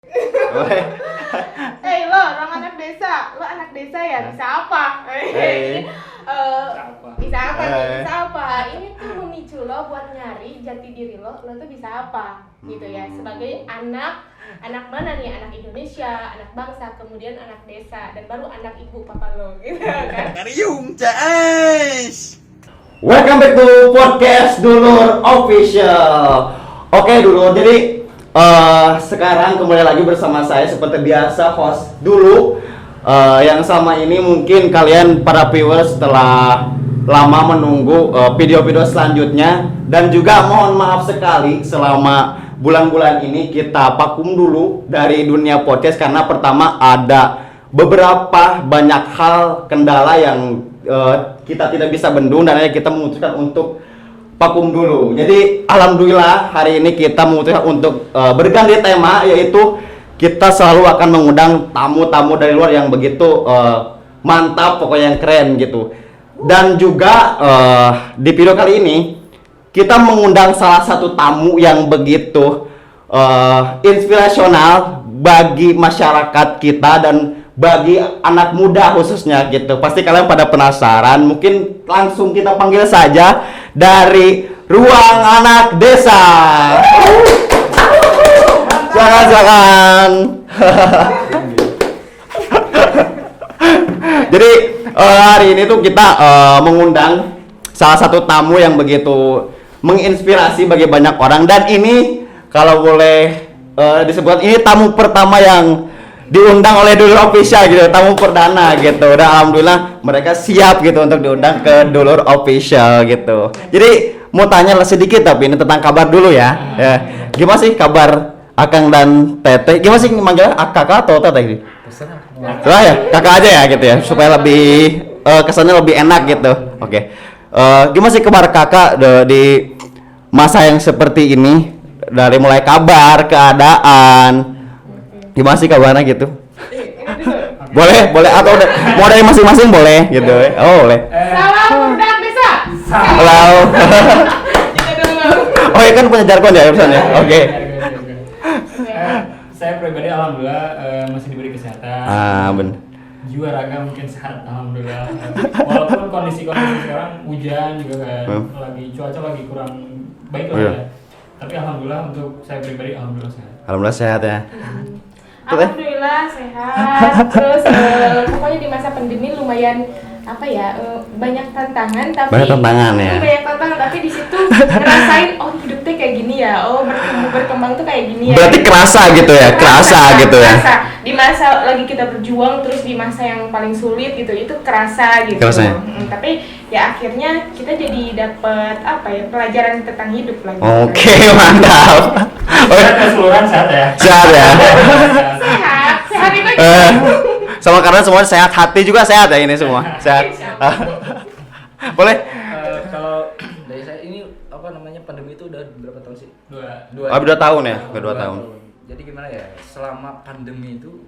Boleh. Lo orang anak desa, lo anak desa ya, bisa apa? Bisa apa nih? Bisa apa? Ini tuh memicu lo buat nyari jati diri lo tuh bisa apa? Gitu ya, sebagai anak mana nih? Anak Indonesia, anak bangsa, kemudian anak desa, dan baru anak ibu papa lo, gitu kan? Kariung guys. Welcome back to podcast Dulur Official. Oke Dulur, jadi sekarang kembali lagi bersama saya seperti biasa host dulu. Yang selama ini mungkin kalian para viewers setelah lama menunggu video-video selanjutnya, dan juga mohon maaf sekali selama bulan-bulan ini kita vakum dulu dari dunia podcast karena pertama ada beberapa banyak hal kendala yang kita tidak bisa bendung, dan akhirnya kita memutuskan untuk vakum dulu. Jadi alhamdulillah hari ini kita memutuskan untuk berganti tema, yaitu kita selalu akan mengundang tamu-tamu dari luar yang begitu mantap, pokoknya yang keren gitu. Dan juga di video kali ini kita mengundang salah satu tamu yang begitu inspirasional bagi masyarakat kita dan bagi anak muda khususnya gitu. Pasti kalian pada penasaran, mungkin langsung kita panggil saja dari Ruang Anak Desa. Jangan. Jadi hari ini tuh kita mengundang salah satu tamu yang begitu menginspirasi bagi banyak orang, dan ini kalau boleh disebut ini tamu pertama yang diundang oleh Dulur Official gitu, tamu perdana gitu. Dan alhamdulillah mereka siap gitu untuk diundang ke Dulur Official gitu. Jadi mau tanya sedikit tapi ini tentang kabar dulu ya. Gimana sih kabar Akang dan Teteh? Gimana sih manggilnya kakak atau Teteh ini? Terserah ya, kakak aja ya gitu ya, supaya lebih kesannya lebih enak gitu. Oke. Gimana sih kabar kakak di masa yang seperti ini? Dari mulai kabar, keadaan, gimana sih kabarnya gitu? Boleh atau mau dari masing-masing boleh gitu. Oh boleh. Salam Anak Desa. Halo. Oh ya kan punya jargon ya pesan ya. Oke. Saya pribadi alhamdulillah masih diberi kesehatan. Benar. Jiwa raga mungkin sehat alhamdulillah. Walaupun kondisi sekarang hujan juga kan, lagi cuaca lagi kurang baik lah ya. Tapi alhamdulillah untuk saya pribadi alhamdulillah sehat. Alhamdulillah sehat ya. Alhamdulillah sehat. Terus pokoknya di masa pandemi lumayan banyak tantangan, tapi Banyak tantangan ya. Banyak tantangan, tapi di situ ngerasain hidup teh kayak gini ya. Berkembang tuh kayak gini ya. Berarti kerasa gitu ya, kerasa gitu ya. Di masa lagi kita berjuang, terus di masa yang paling sulit gitu, itu kerasa gitu. Kerasa ya? Tapi ya akhirnya kita jadi dapat pelajaran tentang hidup lagi. Oke, mantap. Sehat keseluruhan sehat ya. Sehat ya. Sehat itu Sama karena semuanya sehat, hati juga sehat ya ini semua. Sehat. Boleh? Kalau dari saya ini pandemi itu udah berapa tahun sih? Dua. 2 tahun ya, ke 2 tahun. Jadi gimana ya? Selama pandemi itu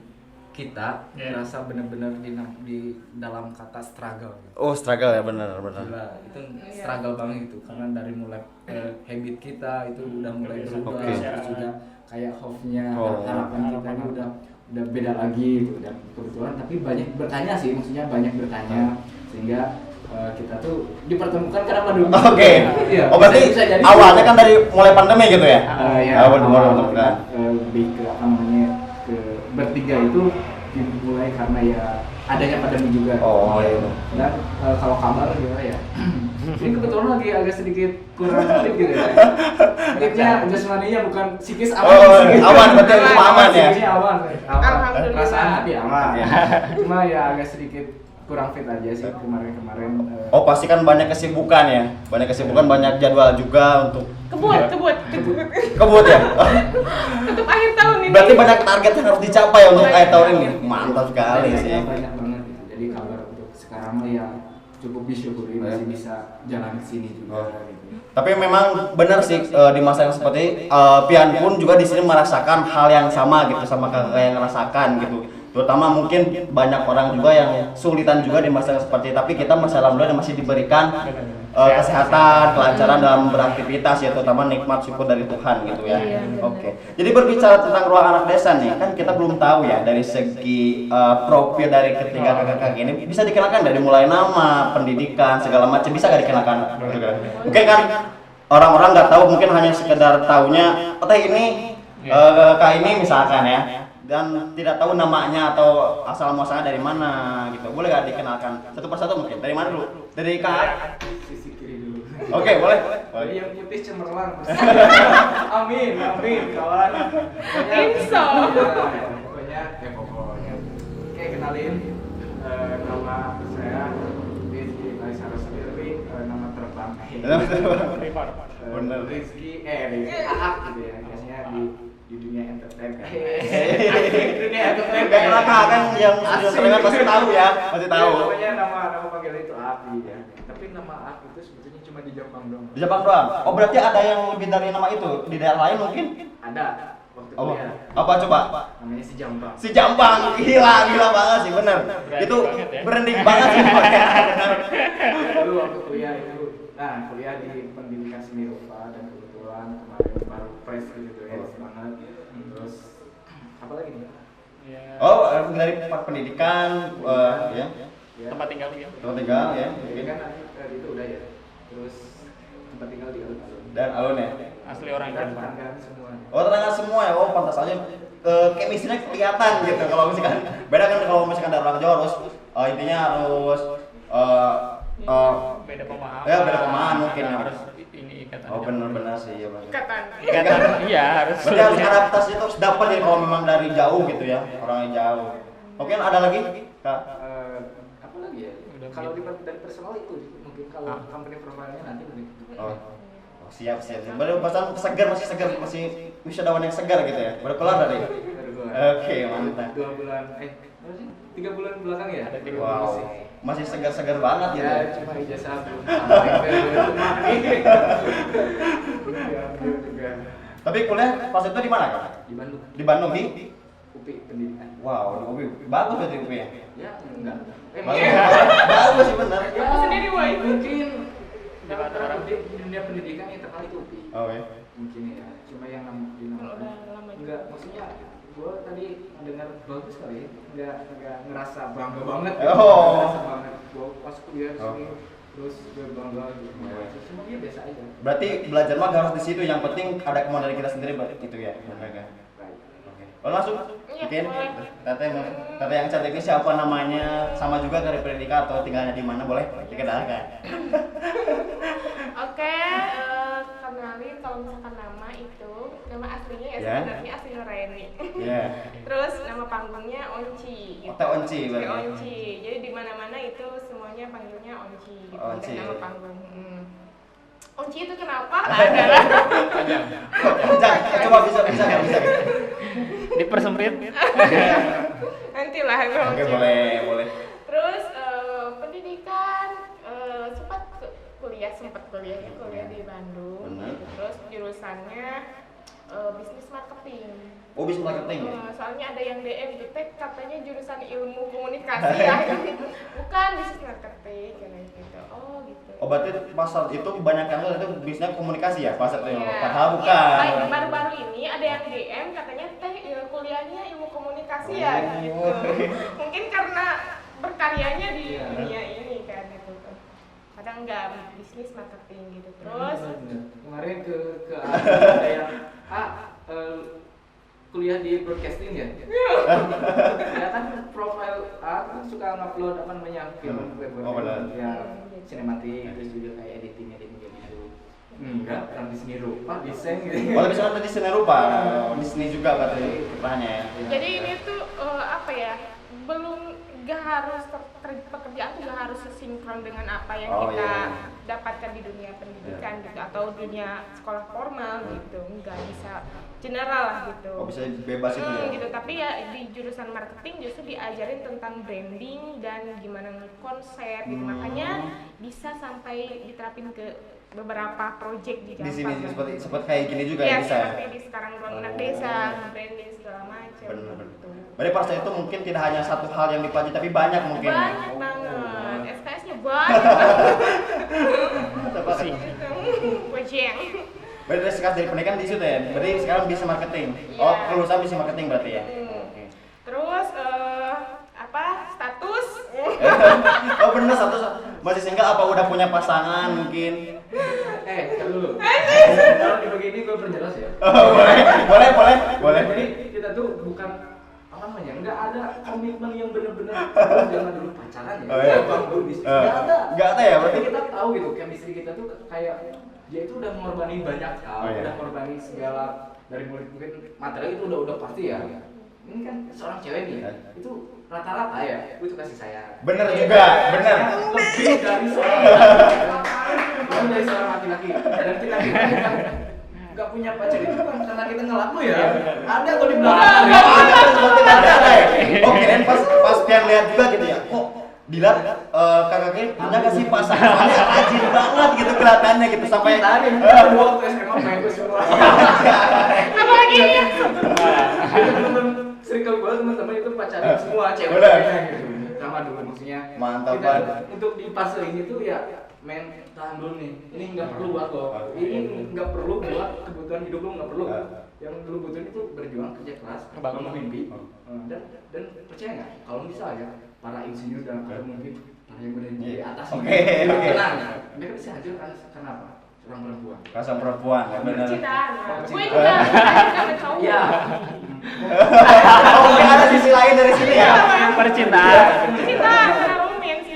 kita merasa benar-benar di dalam kata struggle. Oh, struggle ya, benar. Gila, itu struggle banget gitu, karena dari mulai habit kita itu udah mulai berubah, terus juga kayak hope-nya, harapan kita ini udah beda lagi gitu. Dan kebetulan tapi banyak bertanya sih, maksudnya banyak bertanya sehingga kita tuh dipertemukan karena pandemi. Oke. Iya. Oh, berarti bisa jadi awalnya kan dari mulai pandemi gitu ya? Iya. Betul kan. Lebih ke ke bertiga itu dimulai karena ya adanya pandemi juga. Oh iya. Dan kalau kabar gimana ya? Ini kebetulan lagi agak sedikit kurang fit gitu ya. Fitnya jasmaninya bukan psikis aman. Oh, aman, betul, cuma aman ya. Psikisnya aman. Alhamdulillah. Perasaan tapi aman. Cuma ya agak sedikit kurang fit aja sih kemarin. Oh, pasti kan banyak kesibukan ya. Banyak jadwal juga untuk kebut ya. Untuk akhir tahun ini. Berarti banyak target yang harus dicapai untuk akhir tahun ini. Mantap sekali sih. Banyak banget gitu. Jadi kabar untuk sekarang mah ya cukup disyukuri masih bisa jalan ke sini juga gitu. Tapi memang benar sih di masa yang seperti Pian pun juga di sini merasakan hal yang sama gitu, sama kakak yang ngerasakan gitu. Terutama mungkin banyak orang juga yang sulitan juga di masa yang seperti, tapi kita alhamdulillah masih diberikan kesehatan, kelancaran dalam beraktivitas ya, terutama nikmat syukur dari Tuhan gitu ya. Iya, benar. Oke. Jadi berbicara tentang ruang anak desa nih, kan kita belum tahu ya dari segi profil dari ketiga kakak ini bisa dikenalkan dari mulai nama, pendidikan, segala macam bisa gak dikenalkan? Mungkin kan orang-orang nggak tahu, mungkin hanya sekedar taunya oh ini kak ini misalkan ya, dan tidak tahu namanya atau asal muasalnya dari mana gitu. Boleh gak dikenalkan satu persatu mungkin? Dari mana dulu? Dari kak? Sisi kiri dulu. Oke, boleh. Yang putih cemerlang. Amin, kawan. Insya. Pokoknya. Oke, kenalin. Nama saya Rizky Laisa Rosadi, tapi nama terbang. Bener. Rizky Aak gitu ya. Biasanya di dunia entertainment. Dunia entertainment. Kayak kakak kan yang sudah pasti tahu ya, pasti tahu. Ya, pokoknya nama panggilan itu Aak ya. Tapi nama Aak itu sebetulnya cuma di Jepang doang. Di Jepang doang. Oh, berarti ada yang lebih dari nama itu di daerah lain mungkin? Ada. Waktu Oh, kuliah. apa coba? Namanya si Jambang. Si Jambang, gila banget sih, bener. Itu branding banget sih, bener. Dulu waktu kuliah itu, kuliah di pendidikan seni rupa, dan kebetulan kemarin baru fresh gitu ya, semangat. Terus apa lagi nih? Ya, Oh, dari pendidikan, ya, tempat tinggal ya. tempat tinggal ya, Pendidikan itu udah ya. Terus tempat tinggal di alun-alun. dan alun ya. Asli orang Dan Jepang. tetanggaan semua. Oh, tetangga semua ya, oh pantas aja chemistry-nya kelihatan gitu. Kalau misalkan beda kan kalau misalkan dari orang Jawa harus intinya harus Beda pemahaman. Ya, beda pemahaman mungkin ya. Harus ini ikatan. oh benar sih ya Bang. Ikatan. Ikatan. Iya, harus. Berarti harus adaptasi itu harus dapat ya kalau memang dari jauh gitu ya, orang yang jauh. Oke, ada lagi? Kak? Apa lagi ya? Udah Kalau begitu. dari personal itu mungkin kalau company profile-nya nanti mungkin. Oh, siap. Baru pasang segar, masih wisudawan yang segar gitu ya. Baru kelar tadi. Oke, mantap. 2 bulan, berapa sih? 3 bulan belakang ya? Ada 3 Wow, bulan sih. masih segar-segar banget gitu Ya, ya. cuma ijazah belum sampai ke temani. Juga Tapi kuliah pas itu di mana Kak? di Bandung. Di Bandung di? UPI pendidikan. Wow, di UPI. Bagus berarti UPI ya. Ya, enggak. Bagus sih benar. Ya, Sendiri, woy. mungkin Di mata orang. di dunia pendidikan yang terkenal itu UPI. Oh ya. Mungkin ya, cuma yang Kalau dinamakan. udah lama juga. Enggak, maksudnya gue tadi mendengar bagus kali ya, enggak ngerasa bangga banget. Oh. Ngerasa banget. Gue pas kuliah di sini, terus gue bangga gitu. Cuma dia biasa aja. Berarti belajar mah gak harus di situ, yang penting ada kemauan dari kita sendiri berarti itu ya. Benar kan? Baik. Oke. Langsung Iya, mungkin boleh. tete yang cantik ini siapa namanya, sama juga dari pendidikan atau tinggalnya di mana, boleh dikenalkan? Oke, kenalin kalau misalkan nama itu nama aslinya ya Ya. sebenarnya asli Reni. Iya. Terus nama panggungnya Onci. Teh Onci berarti. Teh Onci. Jadi di mana-mana itu semuanya panggilnya Onci. Gitu. Onci. Dan nama panggung. Onci itu kenapa? Adalah Jangan, coba bisa. Dipersempit. nantilah Oke, Onci. boleh. Terus pendidikan sempat kuliah di Bandung. Benar. Gitu. Terus jurusannya bisnis marketing. Oh, bisnis marketing ya? Soalnya ada yang DM gitu, katanya jurusan ilmu komunikasi ya. Bukan bisnis marketing kayak gitu. Oh gitu. Oh, berarti pasal itu banyak yang itu bisnisnya komunikasi ya, pasal itu. Iya. Padahal bukan. Nah, baru-baru ini ada yang DM katanya kuliahnya ilmu komunikasi ya gitu. Mungkin karena berkaryanya di dunia ini kan gitu. Kadang enggak bisnis marketing gitu. Terus kemarin ke ada yang kuliah di broadcasting ya. Ya kan profil kan suka ngupload apa namanya film web Oh, benar. ya sinematik, terus juga kayak editing gitu. Enggak, orang di seni rupa, desain gitu. Oh, bisa nanti di seni rupa, di seni juga berarti kiprahnya ya. jadi ini tuh apa ya? Belum gak harus pekerjaan tuh gak harus sesinkron dengan apa yang Oh, kita iya. dapatkan di dunia pendidikan gitu atau dunia sekolah formal gitu, nggak bisa general lah gitu. Oh, bisa bebas itu ya. Gitu, tapi ya di jurusan marketing justru diajarin tentang branding dan gimana konsep gitu, makanya bisa sampai diterapin ke beberapa project di Di sini Gampang. seperti kayak gini juga ya Iya, bisa ya. seperti di sekarang ruang anak desa, branding segala macam. Benar. Gitu. Berarti pas itu mungkin tidak hanya satu hal yang dipelajari tapi banyak mungkin. Banyak Oh. banget, SKS-nya banyak banget. Pusing. Kucing. Berarti sekarang dari pendidikan di situ ya. Berarti sekarang bisa marketing. Iya. Oh, kelulusan bisa marketing berarti ya. Oke. Terus status? Oh benar satu masih single apa udah punya pasangan mungkin? Kan dulu. Kalau di begini gue perjelas ya. Oh, boleh. Jadi kita tuh bukan apa namanya, nggak ada komitmen yang benar-benar jangan dulu pacaran ya. Oh, iya. Bang dulu bisnis. Nggak ada ya berarti? Tapi kita tahu gitu, chemistry kita tuh kayak dia itu udah mengorbankan banyak hal, Oh, iya. udah mengorbankan segala dari mulai mungkin materi itu udah pasti ya. Ini kan seorang cewek nih, itu rata-rata ya, itu kasih sayang. Bener juga, bener. Lebih dari seorang laki-laki. Dan kita kan nggak punya pacar itu kan karena kita ngelaku ya. Ada kok di belakang. Ada ya. Oh kirain pas Pian lihat juga gitu ya. Kok Dilar kakaknya punya kasih pasangan soalnya rajin banget gitu kelihatannya gitu sampai Tadi dua waktu SMA main gue semua. Apalagi ini? Temen-temen circle gue teman-teman itu pacaran semua cewek Bener. gitu. Sama dulu maksudnya. Mantap Kita banget. untuk di fase ini tuh ya men tahan dulu nih. Ini nggak perlu buat lo. Ini nggak perlu buat kebutuhan hidup lo, nggak perlu. Yang dulu butuhin itu berjuang kerja keras, Bangun mimpi. Dan percaya nggak? Kalau misalnya para insinyur dan para mungkin para yang berada di atas Oke, ini, oke. tenang, mereka bisa hancur karena apa? Orang perempuan. rasa perempuan ya benar. Cintaan. Gue juga nggak tahu. Iya. Oh mungkin ada sisi lain dari sini ya. Percintaan. Cintaan, Romin sih.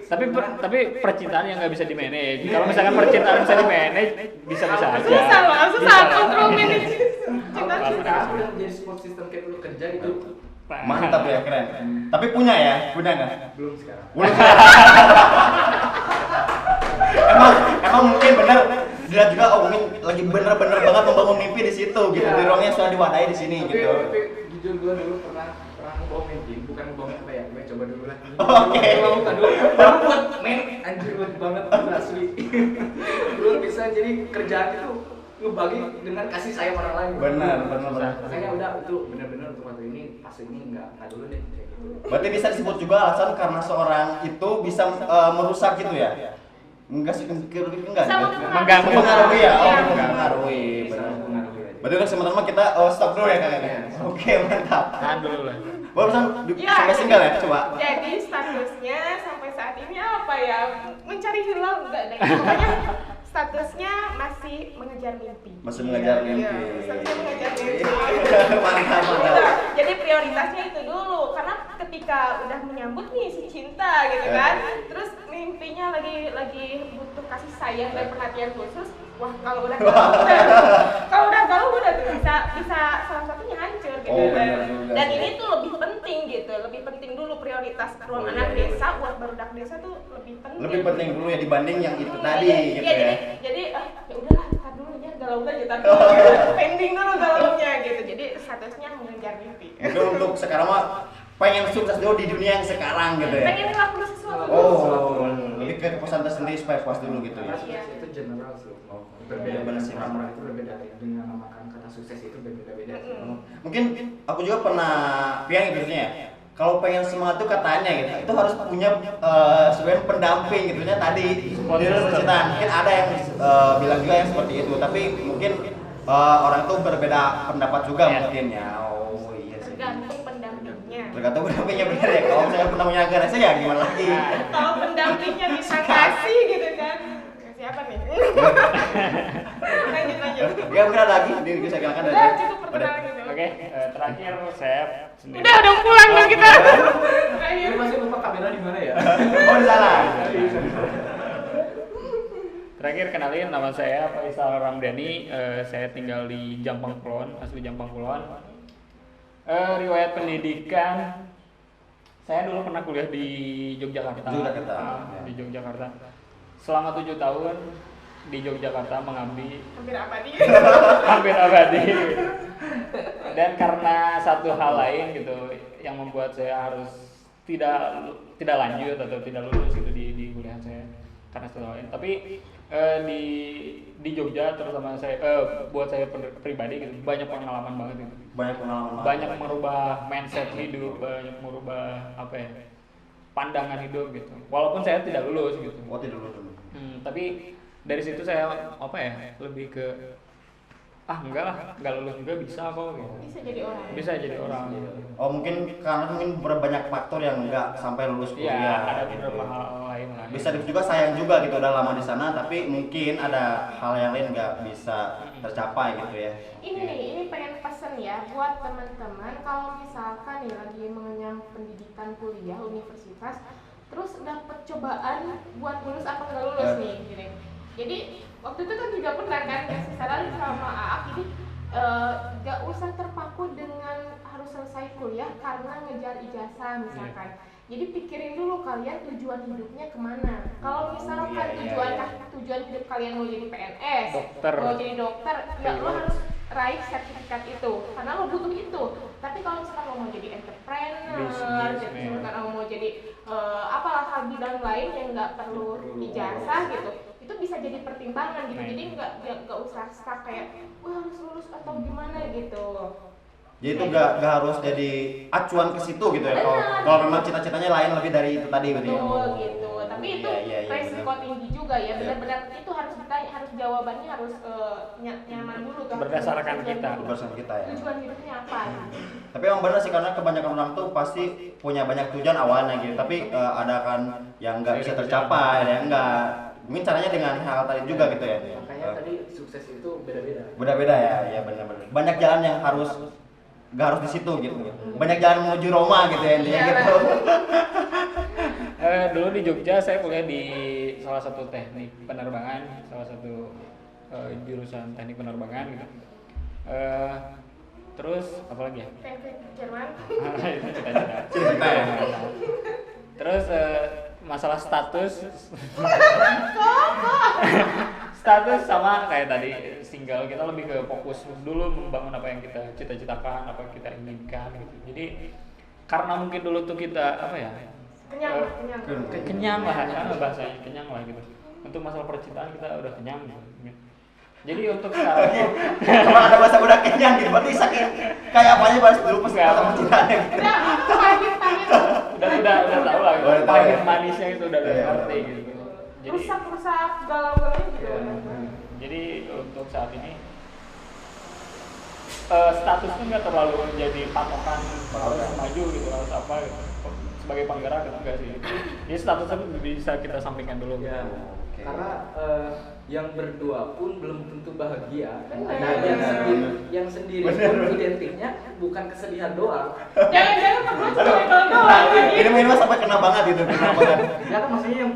Tapi percintaan yang nggak bisa di manage. Kalau misalkan percintaan bisa di manage, bisa-bisa aja. Susah loh, susah kontrol manage Cinta cinta. udah jadi support system kayak lu kerja itu Mantap ya keren. Tapi punya nggak? belum sekarang. Emang mungkin bener dilihat juga oh mungkin lagi bener-bener banget membangun mimpi di situ gitu. Di ruangnya sudah diwadahi di sini Tapi gitu. jujur gue dulu pernah ngebawa mimpi, bukan ngebawa apa ya, gue coba dulu lah. Oke. Bukan dulu, baru buat main anjir buat banget asli. Belum bisa jadi kerjaan itu ngebagi dengan kasih sayang orang lain. Benar. Makanya udah itu benar-benar untuk waktu ini pas ini nggak dulu deh kayak gitu. Berarti bisa disebut juga alasan karena seorang itu bisa merusak gitu ya? Enggak sih, enggak. Bisa mengganggu. Mempengaruhi ya? Oh, Iya. mempengaruhi. Bisa Benar. mempengaruhi aja. Berarti untuk teman-teman kita stop dulu ya kakaknya. Oke, mantap. Tahan dulu lah. Barusan Ya. sampai single ya? Coba. Jadi statusnya sampai saat ini apa ya? Mencari hilal enggak deh. Pokoknya statusnya masih mengejar mimpi. Masih mengejar mimpi. Iya, statusnya mengejar mimpi. Mantap. Gitu. Jadi prioritasnya itu dulu karena ketika udah menyambut nih si cinta gitu kan, terus mimpinya lagi butuh kasih sayang dan perhatian khusus. Wah kalau udah galau udah tuh bisa salah satunya hancur gitu. Oh, benar juga Dan sih. ini tuh lebih penting dulu prioritas ruang Oh, iya, anak iya. desa buat barudak desa tuh lebih penting. Lebih penting dulu ya dibanding yang itu tadi gitu Iya, ya. jadi ya udahlah, tar dulu ya galau aja, tar Oh, dulu iya. pending dulu galaunya gitu. Jadi statusnya mengejar mimpi. Mungkin untuk sekarang mah pengen sukses dulu di dunia yang sekarang gitu ya. Pengen ngelakuin sesuatu. Oh, lebih ke kepuasan tersendiri supaya puas dulu gitu ya. Karena sukses itu general sih. Berbeda-beda sih. Orang itu berbeda ya. Dengan namakan kata sukses itu berbeda-beda. Mungkin aku juga pernah pian gitu ya. Kalau pengen semangat tuh katanya gitu, itu harus punya sebenarnya pendamping gitu ya tadi di universitas. Mungkin ada yang bilang juga yang seperti itu, tapi mungkin orang itu berbeda pendapat juga mungkin ya. Oh iya sih. Tergantung pendampingnya. Tergantung pendampingnya benar ya. Kalau misalnya pendampingnya agak rese ya gimana lagi? Kalau pendampingnya bisa kasih gitu kan. Kasih apa nih? lanjut. Ya mungkin ada lagi, ini saya silakan Udah cukup perkenalan gitu. Oke, terakhir saya sendiri. Udah pulang dong kita. Ini Terakhir. masih lupa kamera di mana ya? Oh di sana. Terakhir kenalin, nama saya Faisal Ramdhani. Saya tinggal di Jampang Kulon, asli Jampang Kulon. Riwayat pendidikan, saya dulu pernah kuliah di Yogyakarta. Di Yogyakarta. Selama 7 tahun di Yogyakarta mengabdi Hampir apa nih? hampir abadi. Dan karena satu hal lain gitu yang membuat saya harus tidak lanjut atau tidak lulus gitu di kuliah saya karena satu hal lain. Tapi di Jogja terutama saya buat saya pribadi gitu banyak pengalaman banget gitu. Banyak pengalaman. Banyak merubah mindset hidup, banyak merubah apa ya? pandangan hidup gitu. Walaupun saya tidak lulus gitu. Oh, tidak dulu. Tapi dari situ saya apa ya, lebih ke enggak lulus juga bisa kok gitu. Bisa jadi orang. Bisa jadi orang. Oh, mungkin karena banyak faktor yang nggak sampai lulus Iya, kuliah. ada gitu. beberapa hal lain lah. Bisa juga sayang juga gitu udah lama di sana, tapi mungkin ada hal yang lain nggak bisa tercapai gitu ya. Ini pengen pesen ya buat teman-teman, kalau misalkan nih lagi mengenyam pendidikan kuliah universitas, terus dapat cobaan buat lulus apa nggak lulus nih, gini. Jadi waktu itu kan juga pernah kan kasih saran sama Aak, jadi nggak usah terpaku dengan harus selesai kuliah karena ngejar ijazah misalkan. Jadi pikirin dulu kalian tujuan hidupnya kemana. Kalau misalkan tujuan hidup kalian mau jadi PNS, Dokter. mau jadi dokter, ya lo harus raih sertifikat itu karena lo butuh itu. Tapi kalau misalkan lo mau jadi entrepreneur, misalkan lo mau jadi apalah hal bidang lain yang nggak perlu ijazah gitu, itu bisa jadi pertimbangan gitu. Jadi nggak usah stuck kayak wah harus lulus atau gimana gitu. Jadi itu nggak harus jadi acuan ke situ gitu ya. Kalau memang cita-citanya lain lebih dari itu tadi gitu ya. Betul gitu. Tapi itu Iya, resiko tinggi juga ya. Benar-benar itu harus ditanya, harus jawabannya harus nyaman dulu tuh. Berdasarkan kita. Berdasarkan kita ya. Tujuan hidupnya apa? Tapi emang benar sih, karena kebanyakan orang tuh pasti punya banyak tujuan awalnya gitu. Tapi ada kan yang nggak bisa tercapai, ada yang nggak. Mungkin caranya dengan hal tadi juga gitu ya. Makanya tadi sukses itu beda-beda. Beda-beda ya benar-benar. Banyak jalan yang nggak harus di situ gitu. Banyak jalan menuju Roma gitu ya intinya gitu. Dulu di Jogja saya kuliah di salah satu teknik penerbangan, salah satu jurusan teknik penerbangan gitu. Terus apa lagi ya? Teknik Jerman. Itu cita-cita. Cita ya. Terus masalah status sama kayak tadi single, kita lebih ke fokus dulu membangun apa yang kita cita-citakan, apa yang kita inginkan gitu. Jadi karena mungkin dulu tuh kita apa ya, kenyang lah ya, bahasanya kenyang lah gitu. Untuk masalah percintaan kita udah kenyang gitu. Jadi untuk sekarang Kalau ada bahasa udah kenyang gitu, berarti saking kayak apanya bahas dulu pas percintaannya gitu. udah tahu lah gitu. Udah tahu Pahit ya. manisnya itu udah Iya. ngerti gitu. Jadi rusak galau-galau gitu. jadi untuk saat ini status itu nggak terlalu menjadi patokan harus maju gitu, harus apa gitu. Sebagai penggerak gitu enggak sih. Jadi status itu bisa kita sampingkan dulu. Ya, Oke. karena yang berdua pun belum tentu bahagia. Benar. Nah, yang sendiri pun identiknya bukan kesedihan doang. Jangan terus galau-galau lagi. Ini mah sampai kena banget gitu, kena banget. Ya kan maksudnya yang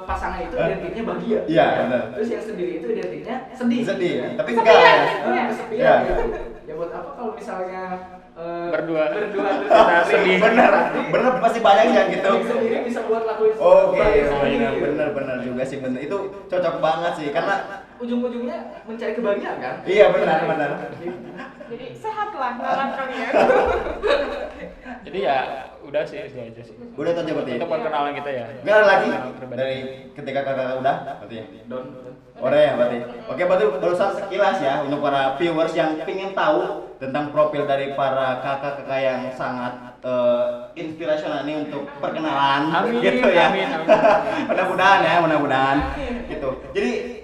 pasangan itu identiknya bahagia. Iya, benar. Terus yang sendiri itu identiknya sedih. Sedih ya, tapi Kesepian. enggak ya. Iya. Kesepian Iya. gitu. Ya buat apa kalau misalnya Berdua terus kita sedih. Bener pasti banyak yang gitu. yang sendiri bisa buat lakuin Oke, sendiri. bener juga sih, bener. Itu cocok banget sih, karena Ujung-ujungnya mencari kebahagiaan kan? iya benar. Jadi sehat lah nalar kalian. Jadi ya udah sih itu aja sih. Udah tuh aja berarti. Untuk perkenalan kita ya. Enggak ada lagi Perkenalan pribadi. dari ketika kakak udah berarti ya. Don. Udah ya berarti. Oke, berarti barusan sekilas ya untuk para viewers yang ingin tahu tentang profil dari para kakak-kakak yang sangat inspirasional ini untuk perkenalan Amin, gitu ya. amin. mudah-mudahan gitu. Jadi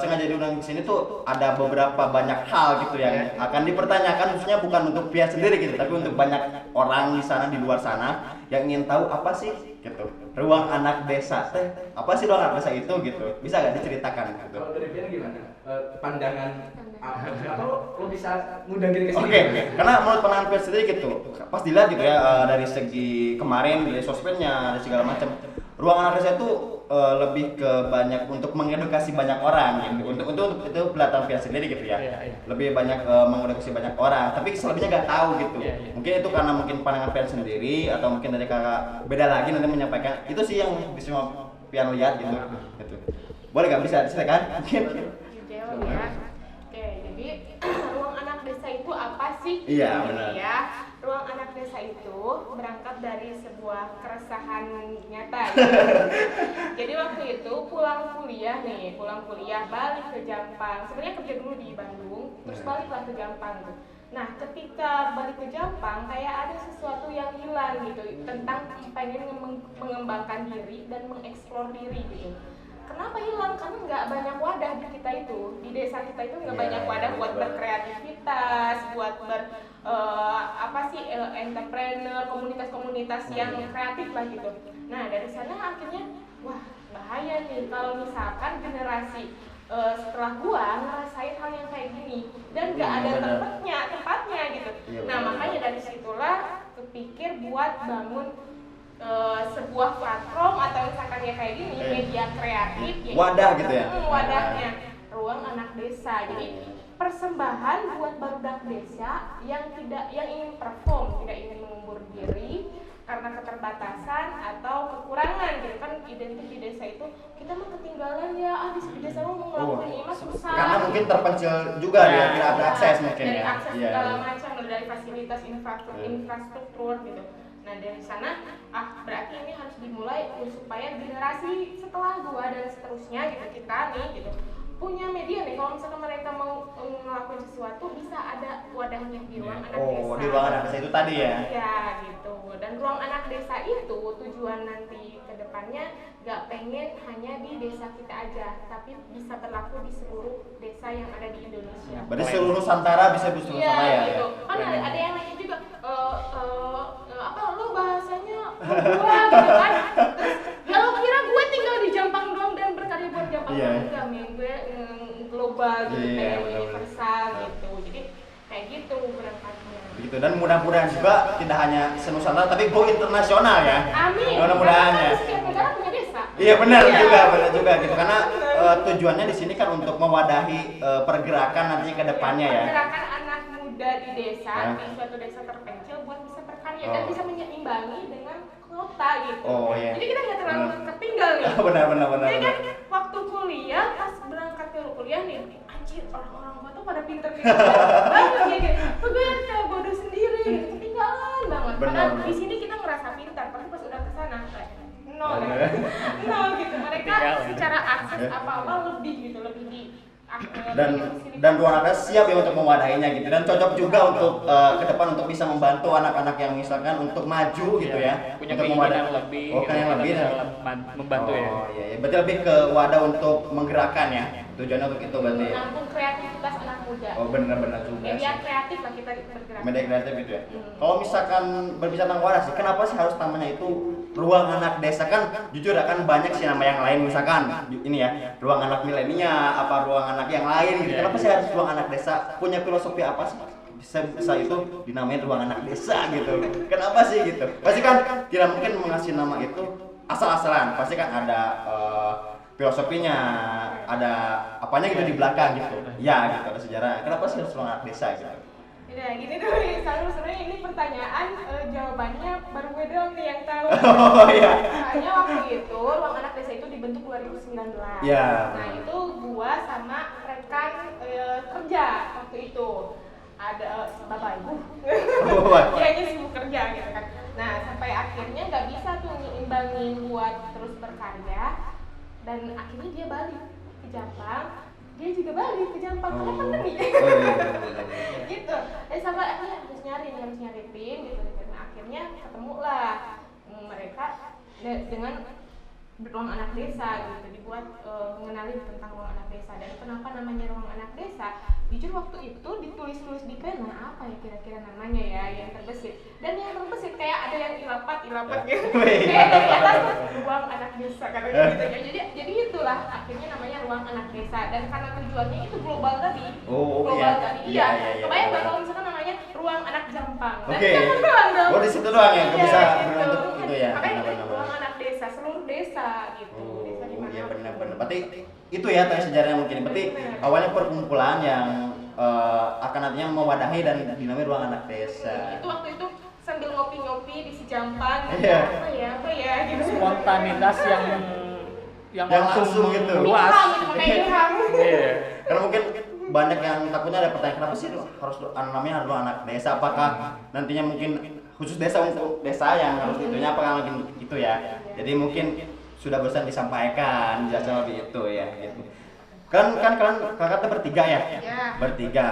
sengaja diundang di sini tuh ada beberapa banyak hal gitu yang akan dipertanyakan, khususnya bukan untuk pihak sendiri gitu, tapi untuk banyak orang di sana, di luar sana yang ingin tahu apa sih gitu ruang anak desa teh, apa sih ruang anak desa itu gitu, bisa gak diceritakan gitu? Kalau dari Pian gimana? Pandangan atau lo bisa ngundang diri ke sini? Oke, karena menurut pandangan pihak sendiri gitu, pas dilihat gitu ya dari segi kemarin dari sosmednya, dari segala macam, ruang anak desa itu lebih ke banyak untuk mengedukasi banyak orang gitu. Untuk itu belakang pihak sendiri gitu ya. Iya. Lebih banyak mengedukasi banyak orang, tapi selebihnya nggak tahu gitu. Iya. Mungkin itu karena mungkin pandangan pihak sendiri atau mungkin dari kakak beda lagi nanti menyampaikan. Itu sih yang bisa pihak lihat gitu. Gitu. Boleh nggak bisa diceritakan? Mungkin. Jawab ya. Oke, jadi ruang anak desa itu apa sih? Iya, Ini benar. Ya, ruang anak desa itu berangkat dari sebuah keresahan nyata. Ya. Jadi waktu itu pulang kuliah balik ke Jampang. Sebenarnya kerja dulu di Bandung, terus baliklah ke Jampang. Nah, ketika balik ke Jepang, kayak ada sesuatu yang hilang gitu tentang pengen mengembangkan diri dan mengeksplor diri gitu. Kenapa hilang? Karena nggak banyak wadah di kita itu, di desa kita itu nggak banyak wadah buat berkreativitas, buat entrepreneur, komunitas-komunitas yang kreatif lah gitu. Nah, dari sana akhirnya, wah bahaya nih kalau misalkan generasi setelah gua ngerasain hal yang kayak gini dan nggak ada tempatnya gitu. Nah, makanya dari situlah kepikir buat bangun sebuah platform atau misalkan ya kayak gini, media kreatif wadah gitu ya. Wadahnya Ruang Anak Desa. Jadi persembahan buat barudak desa yang ingin perform, tidak ingin mengubur diri karena keterbatasan atau kekurangan gitu kan. Identik di desa itu kita mah ketinggalan ya, di desa mau ngelakuin ini mah susah karena mungkin terpencil juga ya, tidak ada akses mungkin dari ya, akses segala macam, dari fasilitas infrastruktur gitu. Nah, dari sana berarti ini harus dimulai supaya generasi setelah gua dan seterusnya gitu, kita nih gitu punya media nih, kalau misalkan mereka mau ngelakuin sesuatu bisa ada wadahnya di Ruang Anak Desa. Di Ruang Anak Desa itu tadi ya? Ya gitu, dan Ruang Anak Desa itu tujuan nanti ke depannya gak pengen hanya di desa kita aja, tapi bisa berlaku di seluruh desa yang ada di Indonesia. Berarti seluruh Nusantara bisa seluruh sana ya? Gitu. Kan ada yang nanya juga, apa lo bahasanya gua gitu kan? Terus ya lo kira gue tinggal di Jampang doang dan berkarya buat Jampang doang? Enggak, men, gue global gitu, kayak universal gitu. Jadi kayak gitu berangkatnya. Begitu, dan mudah-mudahan juga tidak hanya senusantara tapi go internasional ya. Amin. Mudah-mudahan ya. Setiap negara punya desa. Iya benar juga gitu, karena tujuannya di sini kan untuk mewadahi pergerakan nantinya ke depannya ya. Pergerakan anak muda di desa, di suatu desa terpencil buat bisa berkarya dan bisa menyeimbangi dengan kota gitu. Jadi kita nggak terlalu ketinggal nih. Benar. Jadi kan waktu kuliah, pas berangkat ke kuliah nih, anjir orang-orang gua tuh pada pinter-pinter banget ya gitu. Tuh gue yang kayak bodoh sendiri, gitu, ketinggalan banget. Padahal di sini kita ngerasa pintar, tapi pas udah kesana kayak nol gitu. Mereka secara akses apa-apa lebih gitu, lebih di dan Ruang Anak Desa siap ya untuk mewadahinya gitu, dan cocok juga untuk ke depan untuk bisa membantu anak-anak yang misalkan untuk maju gitu ya, punya untuk keinginan lebih, membantu ya. Iya, berarti lebih ke wadah untuk menggerakkan ya, tujuannya untuk itu berarti. Menampung kreativitas anak muda. Benar juga. Media kreatif lah kita bergerak. Media kreatif gitu ya. Kalau misalkan berbicara tentang wadah sih, kenapa sih harus namanya itu Ruang Anak Desa? Kan jujur akan banyak sih nama yang lain, misalkan ini ya, Ruang Anak Milenial, apa Ruang Anak yang lain gitu. Kenapa sih harus Ruang Anak Desa? Punya filosofi apa sih? Bisa itu dinamain Ruang Anak Desa gitu. Kenapa sih gitu? Pasti kan tidak mungkin mengasih nama itu asal-asalan. Pasti kan ada filosofinya, ada apanya gitu di belakang gitu. Ya gitu, ada sejarah. Kenapa sih harus Ruang Anak Desa gitu? Ya gini dulu nih, sebenarnya ini pertanyaan jawabannya baru gue doang nih yang tahu. Soalnya waktu itu Ruang Anak Desa itu dibentuk 2019. Nah itu gua sama rekan kerja waktu itu. Ada bapak ibu. Dianya sibuk kerja gitu kan. Nah sampai akhirnya nggak bisa tuh nyimbangin buat terus berkarya, dan akhirnya dia balik ke Jakarta. Dia juga balik ke Jampang karena pandemi. Gitu. Sampai akhirnya harus nyari tim gitu. Dan akhirnya ketemulah mereka dengan Ruang Anak Desa gitu, dibuat mengenali tentang Ruang Anak Desa. Dan kenapa namanya Ruang Anak Desa? Jujur waktu itu ditulis di pena, apa ya kira-kira namanya ya yang terbesit. Dan yang terbesit kayak ada yang ilapat gitu. Kayak dari atas Ruang Anak Desa katanya gitu ya. Jadi itulah akhirnya namanya Ruang Anak Desa, dan karena tujuannya itu global tadi. Iya. Kebayang nggak kalau misalkan namanya Ruang Anak Jampang. Jampang doang dong. Di situ doang ya, nggak bisa gitu. berbentuk itu ya. Makanya Ruang Anak Desa, seluruh desa gitu. Iya benar. Berarti itu ya tadi sejarahnya mungkin. Berarti awalnya perkumpulan yang akan nantinya mewadahi dan dinamai Ruang Anak Desa. Itu waktu itu sambil ngopi-ngopi di si Jampang. Iya. Apa ya gitu. Spontanitas yang langsung gitu. luas. Iya. Karena mungkin banyak yang takutnya ada pertanyaan, kenapa sih harus namanya Ruang Anak Desa? Apakah nantinya mungkin khusus desa untuk desa yang harus itunya, apakah mungkin itu ya? Jadi mungkin sudah bosan disampaikan, jelasnya lebih itu ya gitu. kan kalian kakak tuh bertiga ya? Ya. Bertiga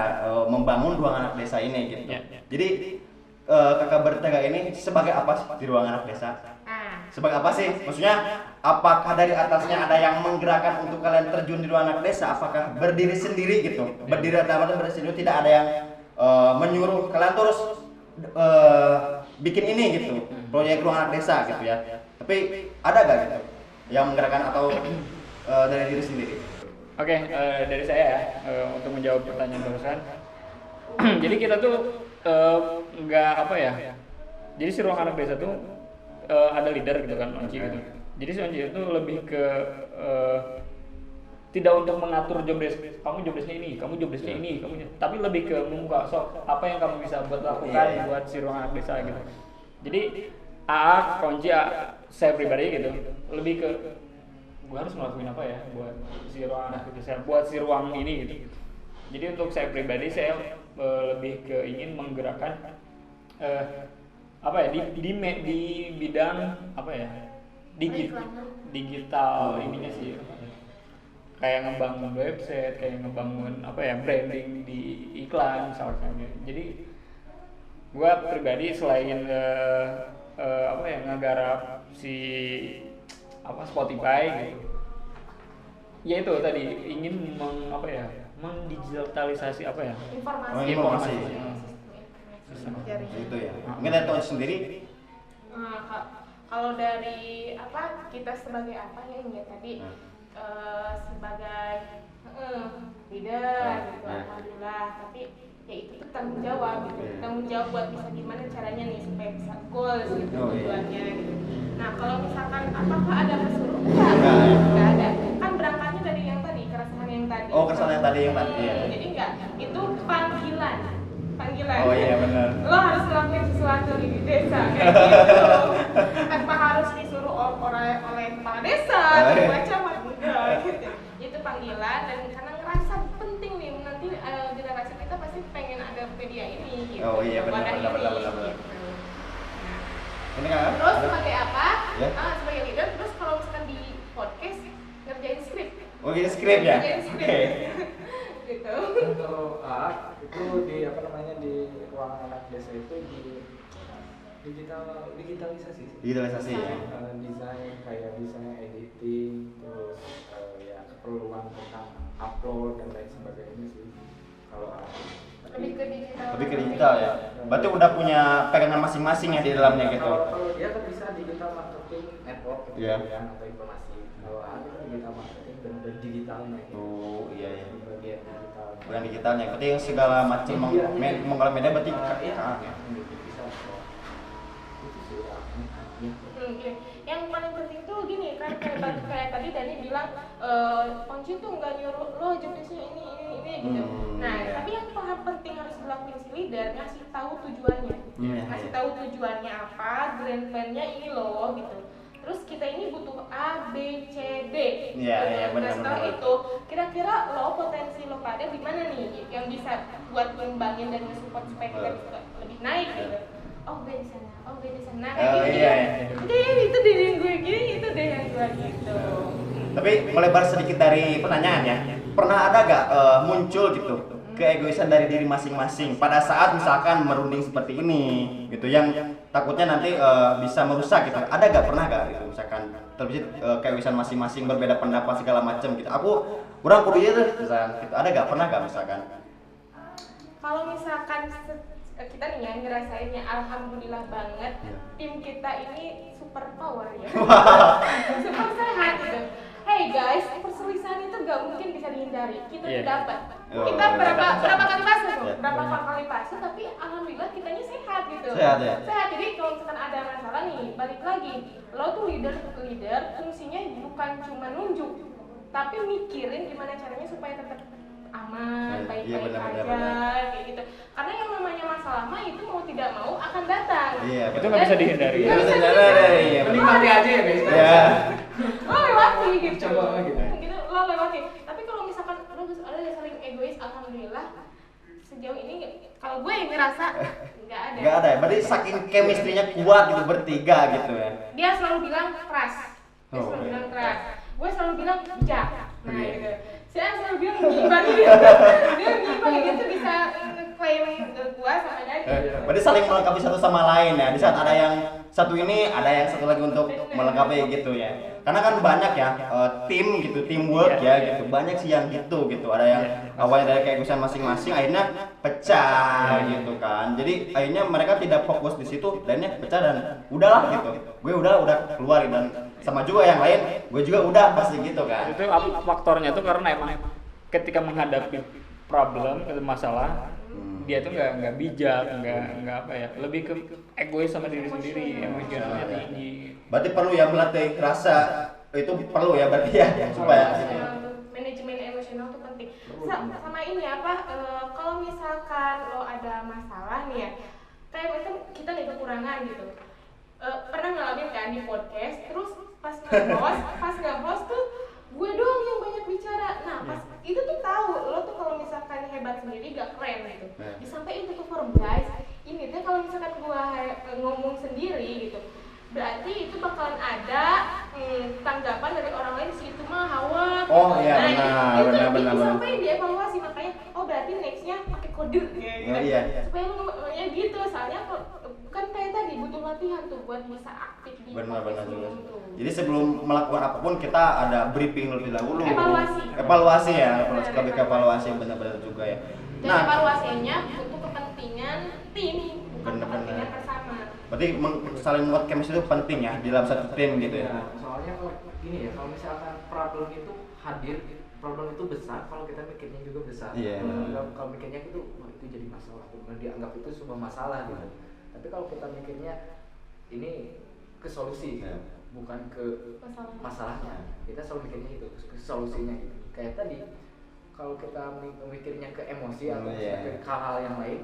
membangun ruang anak desa ini gitu. Ya. Jadi kakak bertiga ini sebagai apa sih di ruang anak desa? Nah, Sebagai apa sih? Maksudnya apakah dari atasnya ada yang menggerakkan untuk kalian terjun di ruang anak desa? Apakah berdiri sendiri gitu? Berdiri dalam arti berdiri sendiri, tidak ada yang menyuruh kalian terus bikin ini gitu, proyek ruang anak desa gitu ya. Tapi ada gak gitu yang menggerakkan atau dari diri sendiri? Oke, dari saya ya, untuk menjawab pertanyaan barusan. Jadi kita tuh nggak apa ya. Jadi si ruang anak desa tuh ada leader gitu kan, Onci gitu. Jadi si Onci itu lebih ke tidak untuk mengatur job desk, kamu job desknya ini, kamu job desknya ini, tapi lebih ke membuka sok apa yang kamu bisa buat lakukan buat si ruang anak desa gitu. Jadi Onci, saya pribadi gitu, lebih ke gue harus ngelakuin apa ya buat si ruang anak desa, buat si ruang ini gitu. Jadi untuk saya pribadi saya lebih ke ingin menggerakkan apa ya di bidang apa ya digital ininya sih, kayak ngebangun website, kayak ngebangun apa ya branding di iklan misalkan. Jadi gue pribadi selain apa ya ngegarap si apa Spotify gitu, ya itu tadi ingin mendigitalisasi apa ya Informasi. Jaringan. Gitu ya. Mungkin dari tahun sendiri. Kalau dari apa kita sebagai apa ya tadi sebagai leader gitu, alhamdulillah. Tapi ya itu tanggung jawab gitu, tanggung jawab buat bisa gimana caranya nih supaya bisa goals gitu tujuannya gitu. Nah kalau misalkan apakah ada kesurupan? Nggak ada. Kan berangkatnya dari yang tadi, keresahan yang tadi. Oh, keresahan yang tadi ya. Jadi enggak, itu panggilan. Oh iya benar. Lo harus ngelakuin sesuatu di desa kayak gitu. Tanpa harus disuruh oleh kepala desa, baca enggak gitu. Itu panggilan dan karena ngerasa penting nih nanti generasi kita pasti pengen ada media ini gitu. Oh iya benar. Gitu. Ini kan? Terus sebagai apa? Ya. Sebagai leader. Terus kalau misalkan di podcast ngerjain skrip. Oh gitu skrip ya? Ngerjain skrip. Oke. Gitu. Kalau itu di apa namanya di ruang anak desa itu di digitalisasi sih. Digitalisasi ya. Desain kayak desain editing terus ya keperluan tentang upload dan lain sebagainya sih. Kalau Lebih ke digital. Lebih ke digital ya. Berarti udah punya pegangan masing-masing ya di dalamnya gitu. Kalau dia kan bisa digital marketing network gitu Iya. ya atau informasi. Kalau ada kan digital marketing dan digitalnya gitu. Oh iya ya. Di bagian digital. Bukan digitalnya. Berarti yang segala macam mengolah media berarti Iya. ya. Bisa. Itu sih ya. Gini. Yang paling penting tuh gini kan kayak tadi Dani bilang Onci tuh nggak nyuruh lo jenisnya ini gitu. Nah tapi yang paling penting harus dilakuin si leader ngasih tahu tujuannya, ngasih tahu tujuannya apa, grand plan-nya ini loh gitu. Terus kita ini butuh A, B, C, D. Iya, benar. Setelah itu kira-kira lo potensi lo pada di mana nih yang bisa buat ngembangin dan nge-support supaya kita bisa lebih naik gitu. Oh gue di sana, oh gue di sana. Oh, iya. Itu deh yang gue gini, itu deh yang gue gitu. Tapi melebar sedikit dari pertanyaan ya. Pernah ada gak muncul gitu keegoisan dari diri masing-masing pada saat misalkan merunding seperti ini gitu yang takutnya nanti bisa merusak gitu. Ada gak, pernah gak gitu misalkan terbesit keegoisan masing-masing berbeda pendapat segala macam gitu. Aku kurang kudu itu misalkan gitu. Ada gak, pernah gak misalkan? Kalau misalkan kita nih ya ngerasainnya alhamdulillah banget tim kita ini super power ya. Super sehat gitu. Hey guys, perselisihan itu gak mungkin bisa dihindari. Kita tuh dapat. Kita berapa kali fase tuh? Berapa kali fase tapi alhamdulillah kitanya sehat gitu. Sehat ya. Sehat. Jadi kalau misalkan ada masalah nih, balik lagi. Lo tuh leader fungsinya bukan cuma nunjuk, tapi mikirin gimana caranya supaya tetap aman, baik-baik aja, kayak gitu. Karena yang namanya masalah mah itu mau tidak mau akan datang. Iya, itu nggak bisa dihindari. Nggak bisa dihindari. Menikmati aja ya guys. Iya. Lo lewati gitu. Coba gitu. Gitu lo lewati. Tapi kalau misalkan lo ada yang saling egois, alhamdulillah sejauh ini kalau gue yang ngerasa nggak ada. Nggak ada ya. Berarti saking chemistry-nya kuat gitu bertiga gitu ya. Dia selalu bilang keras. Dia selalu bilang keras. Gue selalu bilang bijak. Nah gitu. Saya selalu bilang gibah dia gibah dia tuh bisa klaim gua sama Dadi. Berarti saling melengkapi satu sama lain ya. Di saat ada yang satu ini, ada yang satu lagi untuk melengkapi gitu ya. Karena kan banyak ya tim gitu, teamwork ya gitu. Banyak sih yang gitu. Ada yang awalnya dari keegoisan masing-masing, akhirnya pecah gitu kan. Jadi akhirnya mereka tidak fokus di situ, akhirnya pecah dan udahlah gitu. Gue udah keluar dan sama juga yang lain, gue juga udah pasti gitu kan. Itu faktornya tuh karena emang ketika menghadapi problem atau masalah dia tuh nggak bijak, nggak apa ya, lebih ke egois sama diri sendiri, emosionalnya tinggi. Berarti perlu ya melatih rasa, itu perlu ya berarti ya supaya Manajemen emosional tuh penting. Sama ini apa? Kalau misalkan lo ada masalah nih ya, kayak misalkan kita nih kekurangan gitu. Pernah ngalamin kan di podcast, terus pas nge-host tuh gue doang yang banyak bicara. Nah pas itu tuh tahu lo tuh kalau misalkan hebat sendiri gak keren gitu. Disampaikan ke forum guys, ini tuh kalau misalkan gue ngomong sendiri gitu, berarti itu bakalan ada tanggapan dari orang lain sih itu mah hawa. Oh iya nah, benar. Sampai dievaluasi makanya oh berarti nextnya pakai kode ya gitu. Oh, iya. Supaya lo ngomongnya gitu, soalnya kan kayak tadi butuh latihan tuh buat bisa aktif di Benar juga. tuh. Jadi sebelum melakukan apapun kita ada briefing lebih dahulu. Evaluasi Ya, lebih ke evaluasi benar-benar juga ya. Dan evaluasinya untuk kepentingan tim, bukan Benar-benar. kepentingan bersama. Berarti saling membuat chemistry itu penting ya di dalam satu tim gitu ya. Nah, soalnya kalau gini ya, kalau misalkan problem itu hadir, problem itu besar, kalau kita mikirnya juga besar. Iya. Kalau mikirnya itu, wah itu jadi masalah, kemudian dianggap itu sebuah masalah gitu. Tapi kalau kita mikirnya ini ke solusi, bukan ke masalahnya, kita selalu mikirnya itu ke solusinya gitu. Kayak tadi, kalau kita mikirnya ke emosi atau ke hal-hal yang lain,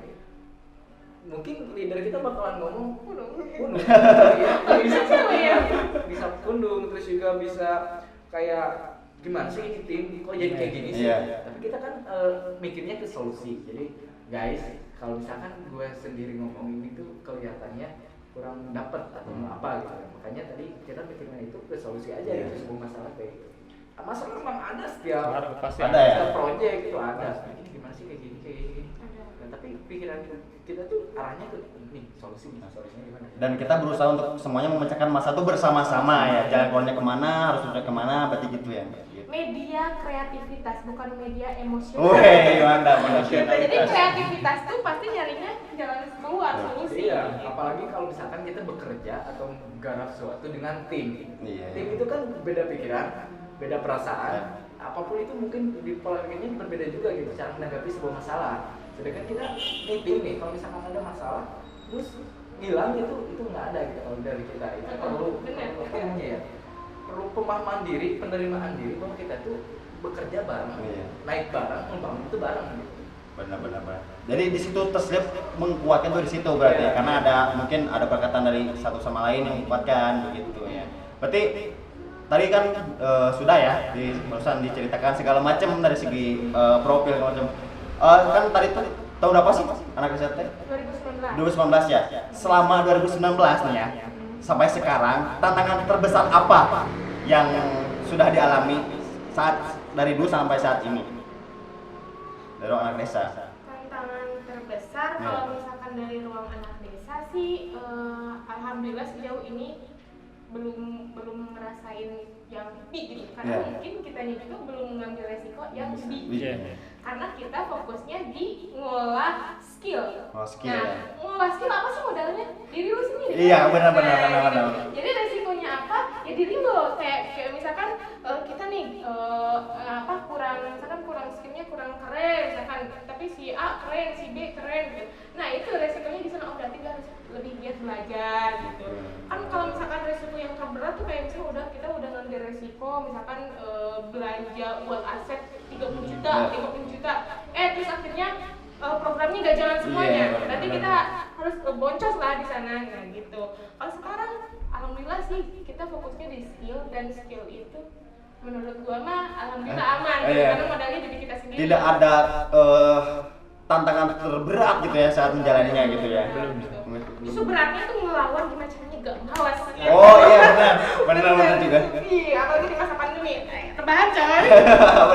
mungkin leader kita bakalan ngomong kundung bisa kundung, terus juga bisa kayak gimana sih ini tim kok jadi kayak gini sih. Tapi kita kan mikirnya ke solusi. Jadi guys, kalau misalkan gue sendiri ngomongin itu kelihatannya kurang dapet atau apa gitu, makanya tadi kita mikirnya itu ke solusi aja gitu, sebuah masalah kayak gitu. Masalah memang ada setiap project itu ada. Ini gimana sih kayak gini. Nah, tapi pikiran kita tuh arahnya ke nih solusinya gimana? Dan kita berusaha untuk semuanya memecahkan masalah itu bersama-sama ya. Jalan keluarnya kemana, harus udah kemana, berarti gitu ya. Media kreativitas bukan media emosional. Mantap. Jadi kreativitas tuh pasti nyarinya jalan keluar solusi. Iya, apalagi kalau misalkan kita bekerja atau menggarap sesuatu dengan tim. Tim itu kan beda pikiran, beda perasaan. Apapun itu mungkin di pola pikirnya berbeda juga gitu cara menanggapi sebuah masalah. Sedangkan kita meeting nih, kalau misalkan ada masalah, terus hilang itu nggak ada gitu kalau dari kita. Itu perlu perlu pemahaman diri, penerimaan diri bahwa kita tuh bekerja bareng, naik bareng, membangun itu bareng gitu. Benar. Jadi di situ terselip menguatkan tuh di situ berarti karena mungkin ada perkataan dari satu sama lain yang menguatkan begitu ya. Berarti tadi kan sudah ya barusan diceritakan segala macam dari segi profil macam. Kan tadi tuh tahun berapa sih anak riset teh? 2019 ya. Selama 2019 nih ya sampai sekarang tantangan terbesar apa yang sudah dialami dari dulu sampai saat ini dari ruang anak desa? Tantangan terbesar kalau misalkan dari ruang anak desa sih alhamdulillah sejauh ini belum ngerasain yang lebih gitu karena mungkin kitanya juga belum mengambil resiko yang lebih karena kita fokusnya di ngolah skill. Ngolah skill apa sih modalnya? Diri lu sendiri. Iya, benar. Jadi resikonya apa? Ya diri lu kayak misalkan kita nih kurang skillnya kurang keren misalkan, tapi si A keren, si B keren gitu. Nah itu resikonya di sana berarti kita harus lebih giat belajar gitu. Kan kalau misalkan resiko yang terberat tuh kayak misalnya kita udah ngambil resiko misalkan belanja buat aset 30 juta, terus akhirnya programnya gak jalan semuanya. Berarti kita harus boncos lah di sana nah gitu. Kalau sekarang alhamdulillah sih kita fokusnya di skill dan skill itu menurut gua mah alhamdulillah aman karena modalnya dari kita sendiri. Tidak ada tantangan terberat gitu ya saat menjalaninya gitu ya. Belum. Justru beratnya tuh ngelawan gimana caranya gak malas. Oh iya benar juga. Iya, apalagi di masa pandemi. Rebahan coy.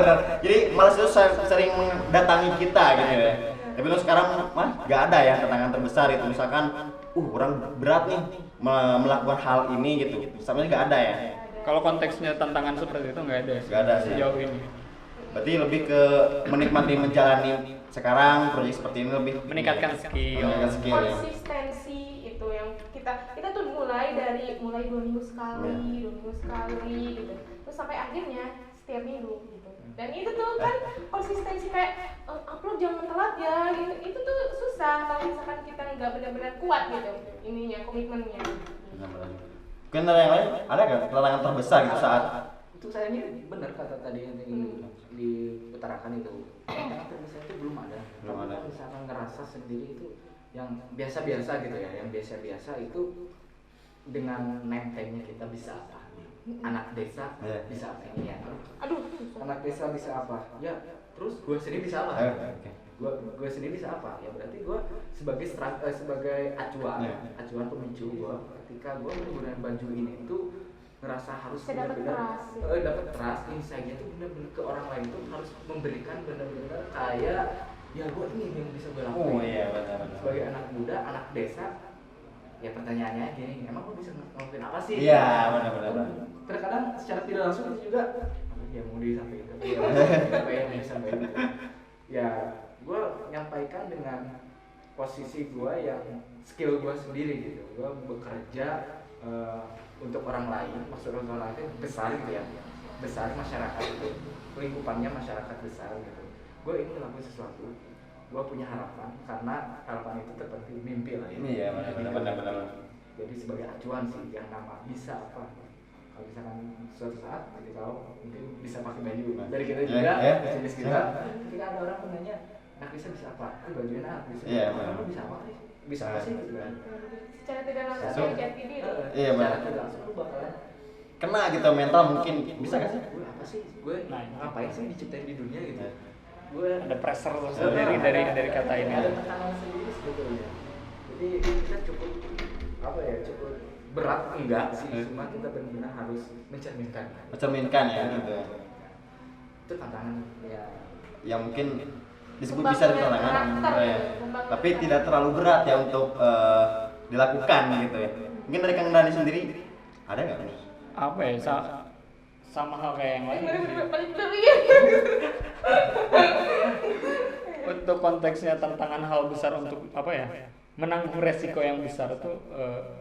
Benar. Jadi malas itu sering mendatangi kita gitu ya. Tapi lo sekarang mah gak ada ya tantangan terbesar itu, misalkan orang berat nih melakukan hal ini gitu. Sama gak ada ya. Kalau konteksnya tantangan seperti itu nggak ada sih. Nggak ada sih. Sejauh ini. Berarti lebih ke menikmati menjalani sekarang proyek seperti ini, lebih Meningkatkan skill. meningkatkan skill ya. Konsistensi itu yang kita tuh mulai 2 minggu sekali, 2 minggu sekali gitu. Terus sampai akhirnya setiap minggu gitu. Dan itu tuh kan konsistensi kayak upload jangan telat ya gitu. Itu tuh susah kalau misalkan kita nggak benar-benar kuat gitu ininya, komitmennya. Mungkin ada yang lain, ada nggak tantangan terbesar gitu saat Untuk saya ini benar kata tadi yang diutarakan itu. Tantangan terbesar itu belum ada. Belum ada. Kalau misalkan ngerasa sendiri itu yang biasa-biasa gitu ya, yang biasa-biasa itu dengan name-nya kita bisa apa? Anak desa bisa apa ini ya? Aduh, susah. Anak desa bisa apa? Ya, terus gue sendiri bisa apa? Gue sendiri bisa apa? Ya berarti gue sebagai acuan pemicu gue ketika gue menggunakan baju ini itu ngerasa harus Saya dapat benar-benar trust, ya. dapat trust, insight-nya tuh benar-benar ke orang lain tuh harus memberikan benar-benar kayak ya gue ini yang bisa gue lakuin. Oh iya benar. Sebagai anak muda, anak desa, ya pertanyaannya gini, emang lo bisa ngelakuin apa sih? Iya benar. Terkadang secara tidak langsung itu juga ya mau disampaikan apa yang mau disampaikan ya gue nyampaikan dengan posisi gue yang skill gue sendiri gitu. Gue bekerja untuk orang lain, maksud orang lain itu besar gitu ya, besar masyarakat itu, lingkupannya masyarakat besar gitu. Gue ingin melakukan sesuatu, gue punya harapan karena harapan itu seperti mimpi lah ya. Iya benar. Jadi sebagai acuan sih yang nama bisa apa. Kalau misalkan suatu saat nanti kalau mungkin bisa pakai baju dari kita juga, bisnis kita. Ketika ada orang menanya, nak bisa apa? Bajunya nak bisa. Kamu bisa apa sih? Bisa apa sih gitu kan? Secara tidak langsung jati diri. Iya benar. Secara tidak langsung lu bakalan Kena gitu mental mungkin bisa gak sih? Gue apa sih? Gue ngapain sih diciptain di dunia gitu? Gue Ada pressure sendiri dari kata ini. ada tekanan sendiri sebetulnya. Jadi kita cukup cukup berat enggak sih, cuma kita benar-benar harus mencerminkan Ya gitu. itu tantangan ya. Yang mungkin disebut bisa tantangan, ya. Pembangunan Tapi tidak terlalu berat ya untuk dilakukan gitu ya. Mungkin dari Kang Dani sendiri ada nggak? Apa ya? Sama hal kayak yang lain. balik dulu ya. Untuk konteksnya tantangan hal besar untuk apa ya? Menanggung resiko yang besar tuh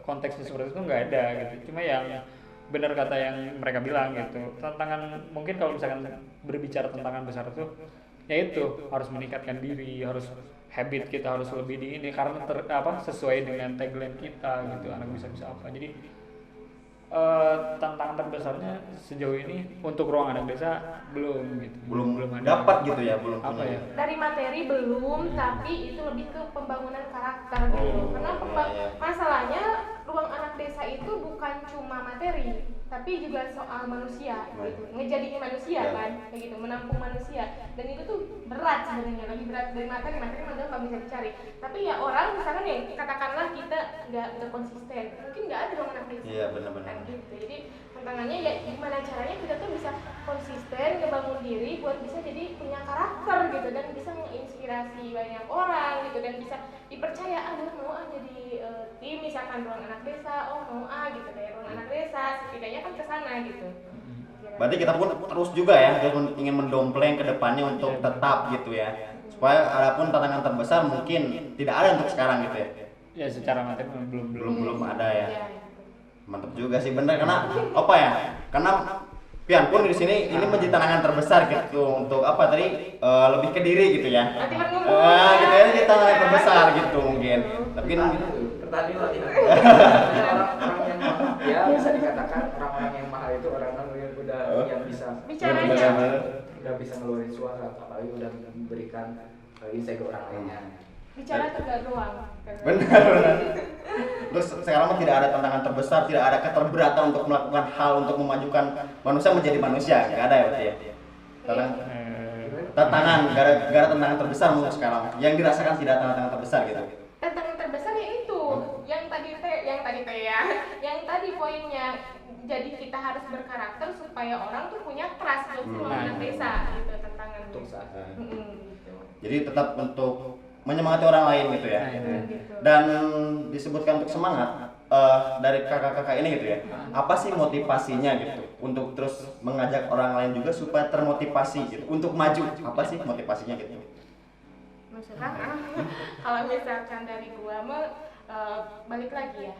konteksnya seperti itu nggak ada gitu. Cuma yang benar kata yang mereka bilang gitu. Tantangan mungkin kalau misalkan berbicara tantangan besar tuh ya itu harus meningkatkan diri, harus habit kita harus lebih di ini karena sesuai dengan tagline kita gitu, anak bisa apa. Jadi tantangan terbesarnya sejauh ini untuk ruang anak desa belum gitu. Belum ada. dapat gitu ya, belum Apa punya. ya? Dari materi belum, tapi itu lebih ke pembangunan karakter gitu. Karena masalahnya ruang anak desa itu bukan cuma materi, tapi juga soal manusia gitu. Ngejadiin manusia kan, kayak gitu, menampung manusia. Dan itu tuh berat sebenarnya, lebih berat dari materi malah nggak bisa dicari. Tapi ya orang misalkan ya katakanlah kita nggak konsisten, mungkin nggak ada ruang anak desa. Iya benar-benar. Gitu. Jadi tantangannya ya gimana caranya kita tuh bisa konsisten ngebangun diri buat bisa jadi punya karakter gitu dan bisa menginspirasi banyak orang gitu dan bisa dipercaya mau jadi tim misalkan ruang anak desa mau gitu dari ruang anak desa setidaknya kan kesana gitu. Berarti kita pun terus juga ya ingin mendompleng ke depannya untuk tetap gitu ya, supaya adapun tantangan terbesar mungkin tidak ada untuk sekarang gitu ya. Ya secara materi belum Ada ya. Mantap juga sih, bener, karena apa ya? Karena Pian pun di sini ini menjadi tantangan terbesar gitu untuk apa tadi lebih ke diri gitu ya. Latihan ngomong. Gitu ya, jadi tantangan terbesar gitu mungkin. Tapi kan Pertanian orang-orang yang mahal ya bisa dikatakan orang-orang yang mahal itu orang-orang yang udah yang bisa Bicaranya. udah bisa ngeluarin suara, apalagi udah memberikan insight ke orang lainnya. Bicara tegak ruang. benar. Terus sekarang mah tidak ada tantangan terbesar, tidak ada keterberatan untuk melakukan hal untuk memajukan manusia menjadi manusia, nggak ada ya berarti ya. Tantangan, gara tantangan terbesar untuk sekarang yang dirasakan tidak tantangan terbesar gitu. Tantangan terbesar ya itu yang gitu ya. Yang tadi poinnya, jadi kita harus berkarakter supaya orang tuh punya trust sama anak desa gitu tantangannya. Gitu. Jadi tetap untuk menyemangati orang lain gitu ya. Gitu. Dan disebutkan untuk semangat dari kakak-kakak ini gitu ya. Apa sih motivasinya gitu untuk terus mengajak orang lain juga supaya termotivasi gitu untuk maju? Apa sih motivasinya gitu? Maksudnya kalau misalkan dari gua mah balik lagi ya,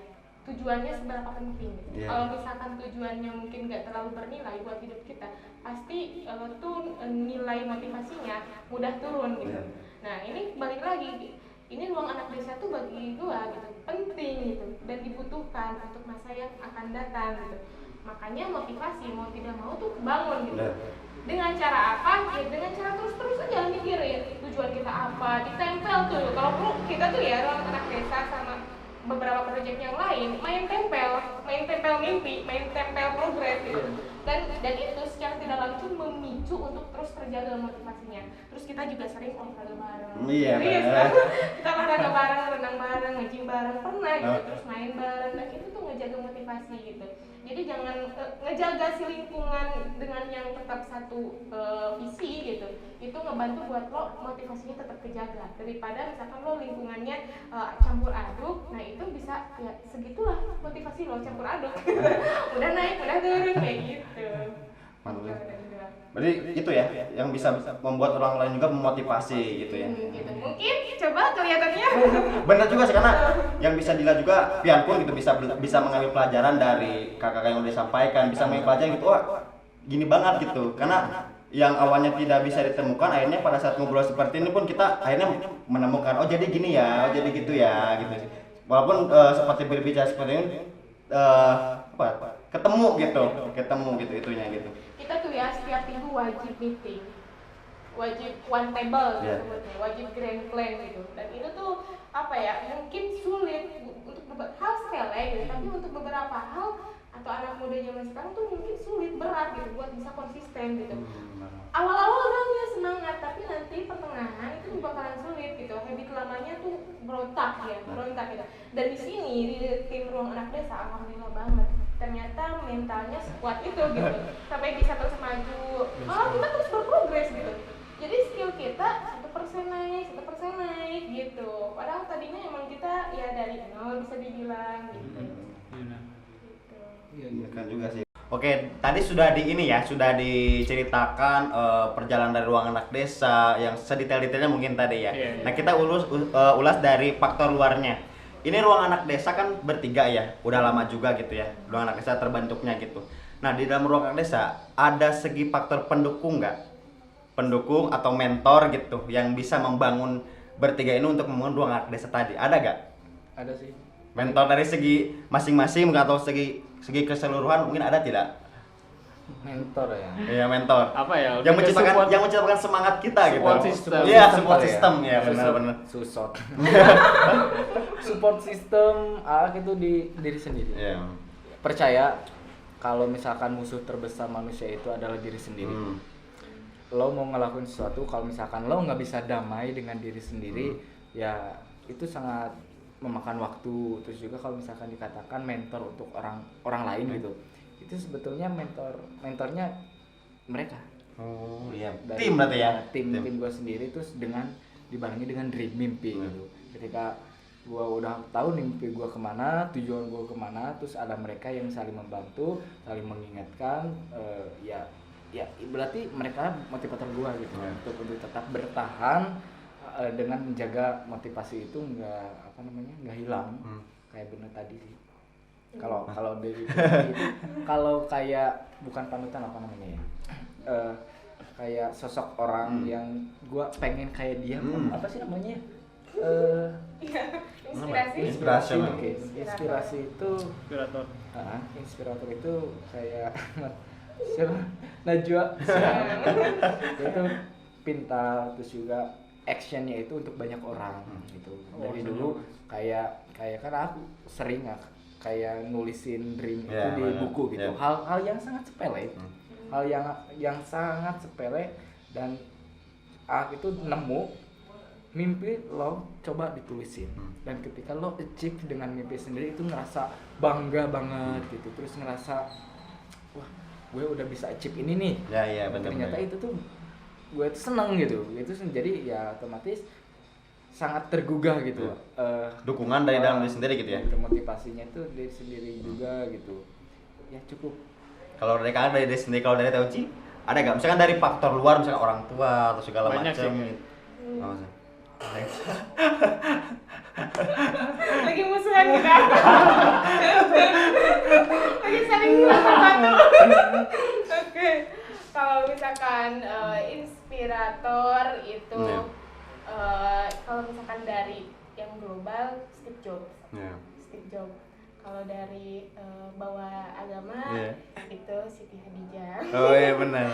tujuannya seberapa penting gitu. Yeah. Kalau misalkan tujuannya mungkin nggak terlalu bernilai buat hidup kita, pasti tuh nilai motivasinya mudah turun gitu. Yeah. Nah ini balik lagi, ini ruang anak desa tuh bagi gua gitu penting gitu dan dibutuhkan untuk masa yang akan datang gitu. Makanya motivasi mau tidak mau tuh bangun gitu. Yeah. Dengan cara apa? Ya dengan cara terus ya mikirin tujuan kita apa, ditempel tuh. Kalau perlu kita tuh ya ruang anak desa sama beberapa proyek yang lain main tempel mimpi, main tempel progres gitu. Dan itu secara tidak langsung memicu untuk terus terjaga motivasinya. Terus kita juga sering olahraga bareng. Iya, Serius, bener. kita olahraga bareng, renang bareng, nge-gym bareng, pernah gitu. Terus main bareng, dan itu tuh ngejaga motivasi gitu. Jadi jangan ngejaga si lingkungan dengan yang tetap satu visi gitu. Itu ngebantu buat lo motivasinya tetap kejaga daripada misalkan lo lingkungannya campur aduk. Nah itu bisa ya segitulah motivasi lo campur aduk. Udah naik, udah turun kayak gitu. Mantap. Berarti itu ya yang bisa membuat orang lain juga memotivasi gitu ya. Gitu. Mungkin coba kelihatannya. Benar juga sih, karena yang bisa dilihat juga Pian pun gitu bisa mengambil pelajaran dari kakak yang udah disampaikan, bisa mengambil pelajaran gitu, wah gini banget gitu. Karena yang awalnya tidak bisa ditemukan, akhirnya pada saat ngobrol seperti ini pun kita akhirnya menemukan, oh jadi gini ya, oh jadi gitu ya gitu sih. Walaupun seperti berbicara seperti ini ketemu gitu itunya gitu. Kita tuh ya setiap minggu wajib meeting, wajib one table sebutnya, wajib grand plan gitu. Dan itu tuh apa ya, mungkin sulit untuk hal sepele gitu, tapi untuk beberapa hal atau anak muda zaman sekarang tuh mungkin sulit, berat gitu buat bisa konsisten gitu. Awal-awal orangnya semangat, tapi nanti pertengahan itu bakalan sulit gitu. Habit lamanya tuh berontak gitu. Dan di sini di tim ruang anak desa alhamdulillah banget. Ternyata mentalnya sekuat itu gitu. Sampai bisa terus maju. Malah kita terus berprogres gitu. Jadi skill kita 1% naik gitu. Padahal tadinya emang kita ya dari nol bisa dibilang gitu. Iya kan juga sih. Oke, tadi sudah sudah diceritakan perjalanan dari ruang anak desa yang sedetail-detailnya mungkin tadi ya. Nah, kita ulas dari faktor luarnya. Ini ruang anak desa kan bertiga ya, udah lama juga gitu ya, ruang anak desa terbentuknya gitu. Nah, di dalam ruang anak desa ada segi faktor pendukung nggak? Pendukung atau mentor gitu yang bisa membangun bertiga ini untuk membangun ruang anak desa tadi, ada nggak? Ada sih. Mentor dari segi masing-masing atau segi keseluruhan mungkin ada tidak? Mentor ya. Iya, mentor. Apa ya? Yang menciptakan semangat kita support gitu. system. Iya, System support kali ya. system ya, benar-benar. Susot. Support system itu di diri sendiri. Iya. Percaya kalau misalkan musuh terbesar manusia itu adalah diri sendiri. Lo mau ngelakuin sesuatu, kalau misalkan lo nggak bisa damai dengan diri sendiri, ya itu sangat memakan waktu. Terus juga kalau misalkan dikatakan mentor untuk orang lain gitu, itu sebetulnya mentornya mereka. Oh iya. Dari Tim berarti ya. Tim gue sendiri terus dibarengi dengan dream mimpi gitu. Ketika gue udah tahu mimpi gue kemana, tujuan gue kemana, terus ada mereka yang saling membantu, saling mengingatkan, ya berarti mereka motivator gue gitu untuk tetap bertahan dengan menjaga motivasi itu nggak hilang. Kayak bener tadi sih. Kalau dari kalau kayak bukan panutan kayak sosok orang yang gua pengen kayak dia, apa sih namanya? Inspirasi. Oke. Inspirasi itu Inspirator. inspirator itu kayak siapa? Najwa. Itu pintar, terus juga actionnya itu untuk banyak orang gitu. Dari dulu kayak kan aku sering kayak nulisin dream itu di buku gitu. Hal yang sangat sepele. Hal yang sangat sepele dan itu nemu mimpi lo coba ditulisin, dan ketika lo achieve dengan mimpi sendiri itu ngerasa bangga banget gitu, terus ngerasa wah gue udah bisa achieve ini nih. Ya benar. Ternyata itu tuh gue tuh seneng gitu, itu jadi ya otomatis sangat tergugah gitu. Dukungan dari dalam diri sendiri gitu ya. Gitu, motivasinya itu dari sendiri juga gitu. Ya cukup. Kalau dari kalian dari diri sendiri, kalau dari Teuci ada nggak? Misalkan dari faktor luar, misalkan orang tua atau segala Banyak macam. sih. Oh, sih. Lagi musuhan kita. Lagi saling batu. Oke. Kalau misalkan inspirator itu kalau misalkan dari yang global Steve Jobs. Steve Jobs. Kalau dari bawa agama itu Siti Khadijah. Oh iya benar.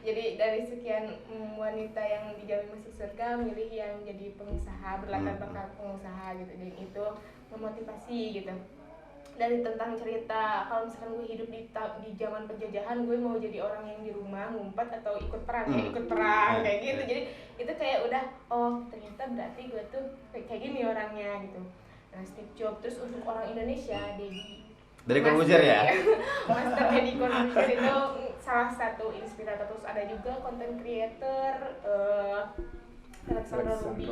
jadi dari sekian wanita yang dijamin masuk surga, milih yang jadi pengusaha, berlatar belakang pengusaha gitu, dan itu memotivasi gitu. Dari tentang cerita, kalau misalkan gue hidup di zaman penjajahan, gue mau jadi orang yang di rumah ngumpet atau ikut perang kayak gitu. Jadi itu kayak udah, oh ternyata berarti gue tuh kayak gini orangnya gitu. Nah, Steve Jobs. Terus untuk orang Indonesia, Deddy Corbuzier ya? Master Deddy Corbuzier itu salah satu inspirator. Terus ada juga content creator Alexander Ruby.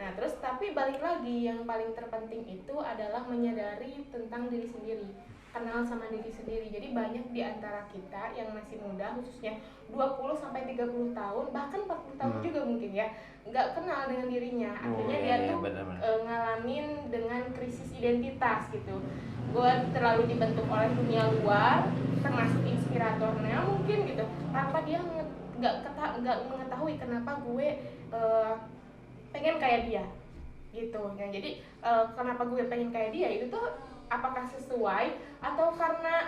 Nah, terus tapi balik lagi, yang paling terpenting itu adalah menyadari tentang diri sendiri, kenal sama diri sendiri. Jadi banyak di antara kita yang masih muda, khususnya 20 sampai 30 tahun, bahkan 40 tahun juga mungkin ya, nggak kenal dengan dirinya. Akhirnya dia tuh ngalamin dengan krisis identitas gitu. Gue terlalu dibentuk oleh dunia luar, termasuk inspiratornya mungkin gitu, tanpa dia nggak mengetahui kenapa gue pengen kayak dia gitu. Nah, jadi kenapa gue pengen kayak dia itu tuh apakah sesuai atau karena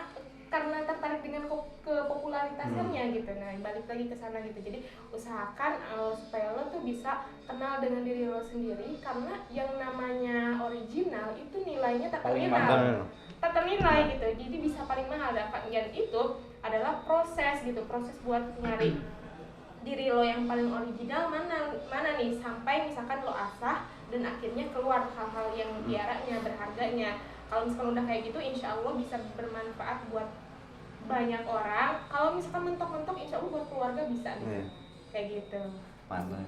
tertarik dengan kepopularitasnya gitu. Nah, balik lagi ke sana gitu. Jadi usahakan supaya lo tuh bisa kenal dengan diri lo sendiri, karena yang namanya original itu nilainya tak ternilai gitu. Jadi bisa paling mahal, dan itu adalah proses gitu, proses buat nyari diri lo yang paling original mana nih, sampai misalkan lo asah dan akhirnya keluar hal-hal yang biaranya, berharganya. Kalau misalkan udah kayak gitu, insya Allah bisa bermanfaat buat banyak orang. Kalau misalkan mentok-mentok, insya Allah buat keluarga bisa gitu. Kayak gitu. Mantap.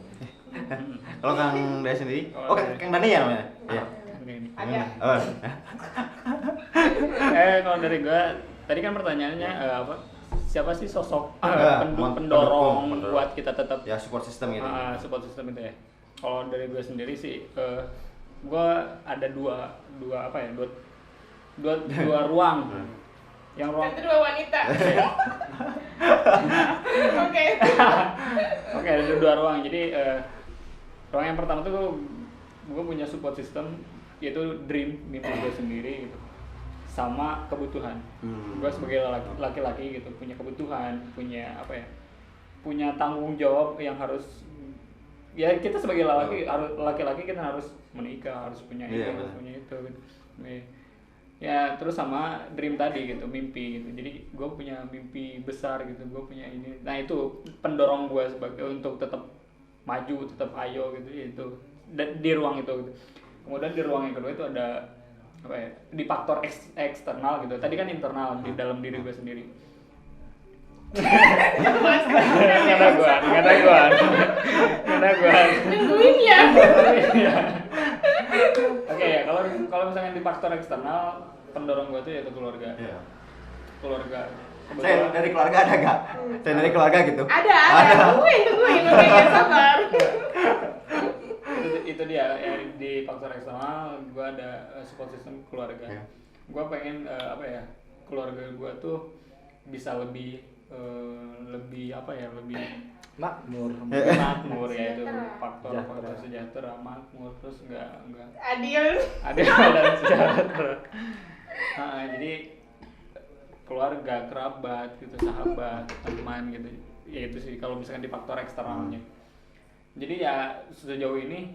Kalau Kang Dani sendiri? Oh, Kang Dani ya namanya? Iya. Ada. Oh. Kalau dari gua, tadi kan pertanyaannya apa? Siapa sih sosok pendorong buat kita tetap ya support system gitu. Support system itu ya. Kalau dari gue sendiri sih, gue ada dua ruang. Yang ruang kedua wanita. Oke. Oke, ada dua ruang. Jadi ruang yang pertama tuh gue punya support system, yaitu dream, mimpi gue sendiri gitu, sama kebutuhan. Gue sebagai laki-laki gitu punya kebutuhan, punya punya tanggung jawab yang harus, ya kita sebagai laki-laki kita harus menikah, harus punya itu, harus punya itu gitu. Ya terus sama dream tadi gitu, mimpi gitu. Jadi gue punya mimpi besar gitu, gue punya ini. Nah itu pendorong gue sebagai untuk tetap maju, tetap ayo gitu, itu di ruang itu gitu. Kemudian di ruang yang kedua itu ada di faktor eksternal gitu. Tadi kan internal, di dalam diri gue sendiri. Nggak ada gua. Nungguin ya. Oke ya, kalau misalnya di faktor eksternal, pendorong gue tuh yaitu keluarga. Iya. Keluarga. Saya dari keluarga ada nggak? Saya dari keluarga gitu. Ada. Tungguin, oke, sabar. Itu dia ya, di faktor eksternal gue ada support system keluarga. Gue pengen keluarga gue tuh bisa lebih lebih makmur ya, itu faktor sejahtera, makmur, terus enggak adil dan sejahtera. Jadi keluarga, kerabat gitu, sahabat, teman gitu. Ya itu sih kalau misalkan di faktor eksternalnya. Jadi ya sejauh ini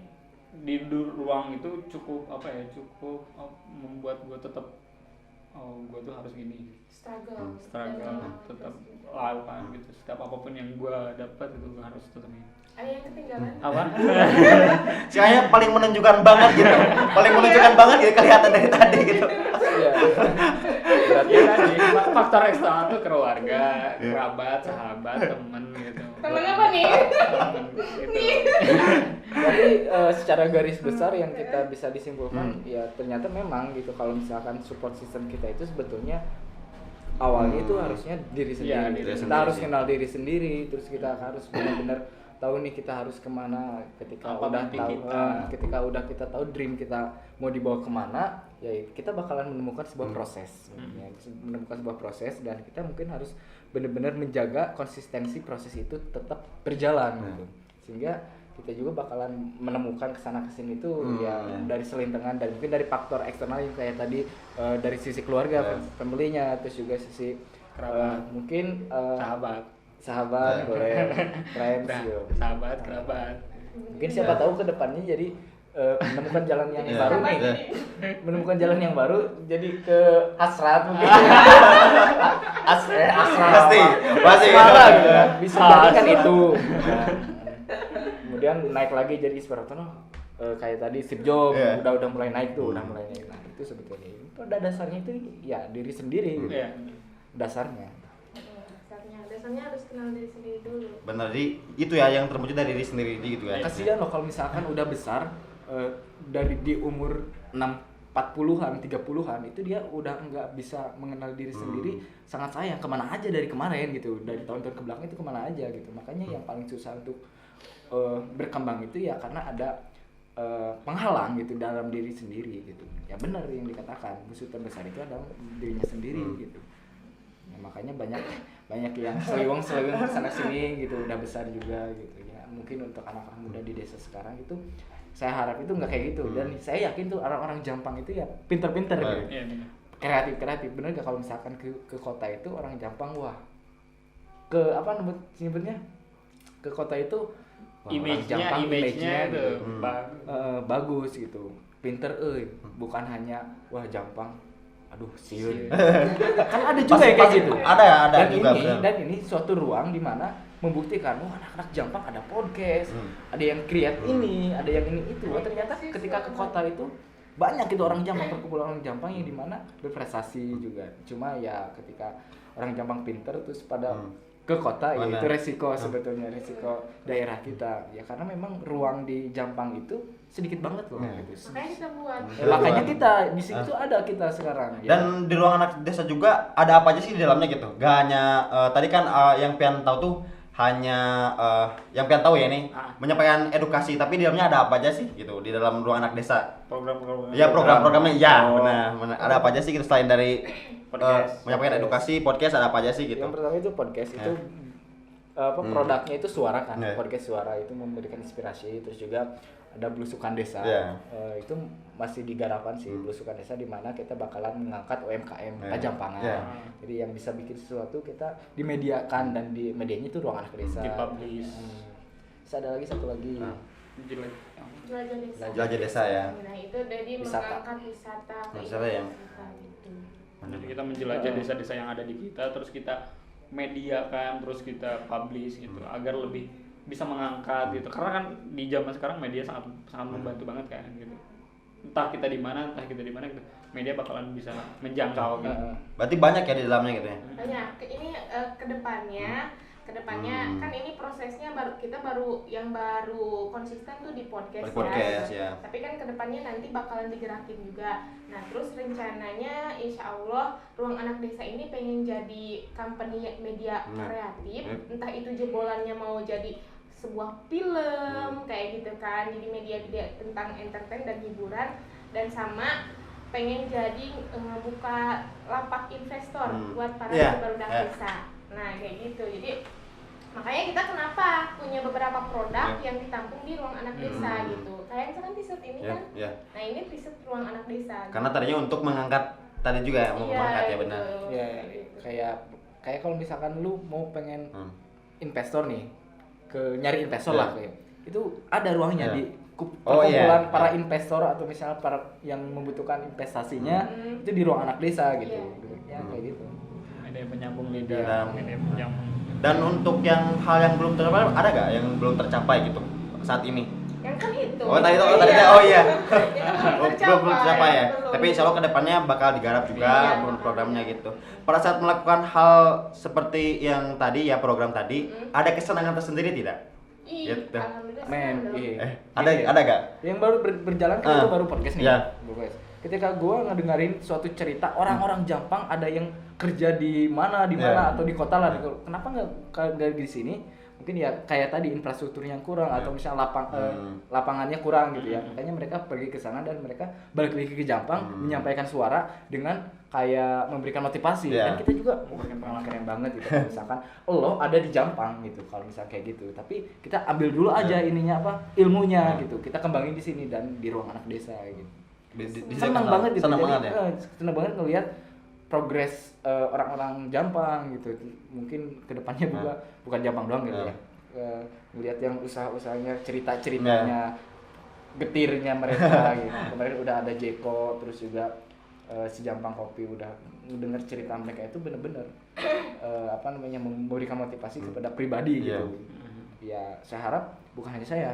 di ruang itu cukup cukup membuat gue tetap oh gue tuh harus gini, struggle tetap lawan gitu, setiap apapun yang gue dapat itu gue harus tetap ini. ada yang ketinggalan Apa? Kayaknya paling menunjukkan banget gitu. Paling menunjukkan banget gitu kelihatan dari tadi gitu. Iya. Berarti tadi faktor eksternal tuh keluarga, kerabat, sahabat, temen gitu. temen apa nih Temen gitu. Jadi secara garis besar yang kita bisa disimpulkan ya ternyata memang gitu kalau misalkan support system kita itu sebetulnya awalnya itu harusnya diri sendiri. Iya, diri Kita sendiri harus sih. kenal diri sendiri, terus kita harus benar-benar tahu nih kita harus kemana ketika Apa udah mimpi tahu kita. ketika udah kita tahu dream kita mau dibawa kemana ya kita bakalan menemukan sebuah proses ya, menemukan sebuah proses dan kita mungkin harus benar-benar menjaga konsistensi proses itu tetap berjalan gitu sehingga kita juga bakalan menemukan kesana kesini itu ya dari selintangan dan mungkin dari faktor eksternal yang kayak tadi dari sisi keluarga family-nya terus juga sisi Kerabat. mungkin Sahabat. boleh friends Udah, gitu. sahabat, kerabat. Mungkin siapa tahu ke depannya jadi menemukan jalan yang Iya. baru nih. Iya. Menemukan jalan yang baru jadi ke hasrat mungkin. Hasrat. Pasti. Asmara gitu kan. Bisa jadi kan itu. Nah, kemudian naik lagi jadi inspirator kayak tadi Steve Jobs Iya. udah mulai naik tuh, udah mulai naik. Nah, itu sebetulnya pada dasarnya itu ya diri sendiri gitu. Iya. Dasarnya. dasarnya harus kenal diri sendiri dulu. Benar, jadi itu ya yang terwujud dari diri sendiri gitu ya. Kasihan loh kalau misalkan udah besar dari di umur 40-an, 30-an itu dia udah nggak bisa mengenal diri sendiri, sangat sayang kemana aja dari kemarin gitu, dari tahun-tahun kebelakang itu kemana aja gitu. Makanya yang paling susah untuk berkembang itu ya karena ada penghalang gitu dalam diri sendiri gitu. Ya benar yang dikatakan, musuh terbesar itu adalah dirinya sendiri gitu. Ya, makanya banyak yang seliwang sana sini gitu, udah besar juga gitu ya. Mungkin untuk anak-anak muda di desa sekarang itu saya harap itu nggak kayak gitu, dan saya yakin tuh orang-orang Jampang itu ya pinter-pinter gitu, Iya, benar. kreatif. Bener gak kalau misalkan ke kota itu orang Jampang wah ke apa nyebutnya ke kota itu wah, orang Jampang Image-nya gitu, itu bagus gitu, pinter bukan hanya wah Jampang aduh siun kan ada juga yang kayak gitu. Ada dan juga. ini suatu ruang di mana membuktikan anak-anak Jampang ada podcast, ada yang create ini, ada yang ini itu. Ternyata ketika ke kota itu banyak itu orang Jampang, perkumpulan orang Jampang yang di mana berprestasi juga. Cuma ya ketika orang Jampang pinter terus pada ke kota ya itu resiko sebetulnya, resiko daerah kita. Ya karena memang ruang di Jampang itu sedikit banget loh gitu. Makanya kita buat. Makanya kita di situ ada kita sekarang. Dan di ruang anak desa juga ada apa aja sih di dalamnya gitu? Gak hanya tadi kan yang Pian tahu tuh hanya yang Pian tahu ya ini menyampaikan edukasi, tapi di dalamnya ada apa aja sih gitu di dalam ruang anak desa? program-program. Ya program-programnya ya benar. Ada apa aja sih gitu selain dari Podcast. menyampaikan edukasi, podcast ada apa aja sih gitu? Yang pertama itu podcast itu produknya itu suara kan, Yeah. podcast suara itu memberikan inspirasi. Terus juga ada Belusukan Desa, Yeah. itu masih digarapan sih Belusukan Desa di mana kita bakalan mengangkat UMKM Yeah. Pajampangan. Yeah. Jadi yang bisa bikin sesuatu kita dimediakan dan di medianya itu ruang anak desa. Dipublish. Terus ada lagi satu lagi. Jelek. Jelajah desa. Jelajah desa ya. Nah itu jadi Wisata. mengangkat wisata. Wisata yang gitu. Jadi kita menjelajah desa-desa yang ada di kita, terus kita mediakan, terus kita publish gitu, agar lebih bisa mengangkat gitu. Karena kan di zaman sekarang media sangat membantu banget kan gitu. Entah kita di mana gitu, media bakalan bisa menjangkau gitu. Berarti banyak ya di dalamnya gitu ya. Banyak. Ini kedepannya kan ini prosesnya kita baru konsisten tuh di podcast, Podcast, ya. Tapi kan kedepannya nanti bakalan digerakin juga. Nah terus rencananya insya Allah ruang anak desa ini pengen jadi company media kreatif, entah itu jebolannya mau jadi sebuah film kayak gitu kan, jadi media tentang entertain dan hiburan, dan sama pengen jadi buka lapak investor buat para barudak desa. Nah kayak gitu, jadi makanya kita kenapa punya beberapa produk yang ditampung di ruang anak desa gitu. Kayak misalkan t-shirt ini kan, nah ini t-shirt ruang anak desa. Karena tadinya untuk mengangkat tadi juga ya, mau mengangkat ya benar. Ya kayak kalau misalkan lu mau pengen investor nih, nyari investor lah kayak itu ada ruangnya di perkumpulan para investor atau misalnya para yang membutuhkan investasinya itu di ruang anak desa gitu. Ya kayak gitu. Media penyambung lidah, media penyambung. Dan untuk yang hal yang belum tercapai ada gak yang belum tercapai gitu saat ini? Yang kan itu. Oh tadi oh iya. Itu belum tercapai ya. belum. Tapi insya Allah kedepannya bakal digarap juga programnya gitu. Pada saat melakukan hal seperti yang tadi ya program tadi, ada kesenangan tersendiri tidak? Gitu. Alhamdulillah Men, senang dong. iya. Ada gak? Yang baru berjalan kan itu baru podcast nih. Iya. Guys. Ketika gua ngedengerin suatu cerita orang-orang Jampang ada yang kerja di mana atau di kota lah. Kenapa nggak di sini? Mungkin ya kayak tadi infrastrukturnya yang kurang atau misalnya lapangannya kurang gitu ya. Makanya mereka pergi ke sana dan mereka balik lagi ke Jampang menyampaikan suara dengan kayak memberikan motivasi. Dan kita juga keren banget gitu. Kalau misalkan lo ada di Jampang gitu kalau misalnya kayak gitu. Tapi kita ambil dulu aja ininya ilmunya gitu. Kita kembangin di sini dan di ruang anak desa gitu. Senang banget gitu. Senang banget ngelihat progres orang-orang Jampang gitu. Mungkin kedepannya juga bukan Jampang doang gitu ya. Melihat yang usaha-usahanya, cerita-ceritanya, getirnya mereka gitu. Kemarin udah ada Jeko, terus juga si Jampang Kopi udah mendengar cerita mereka itu benar-benar memberikan motivasi kepada pribadi gitu. Ya saya harap bukan hanya saya,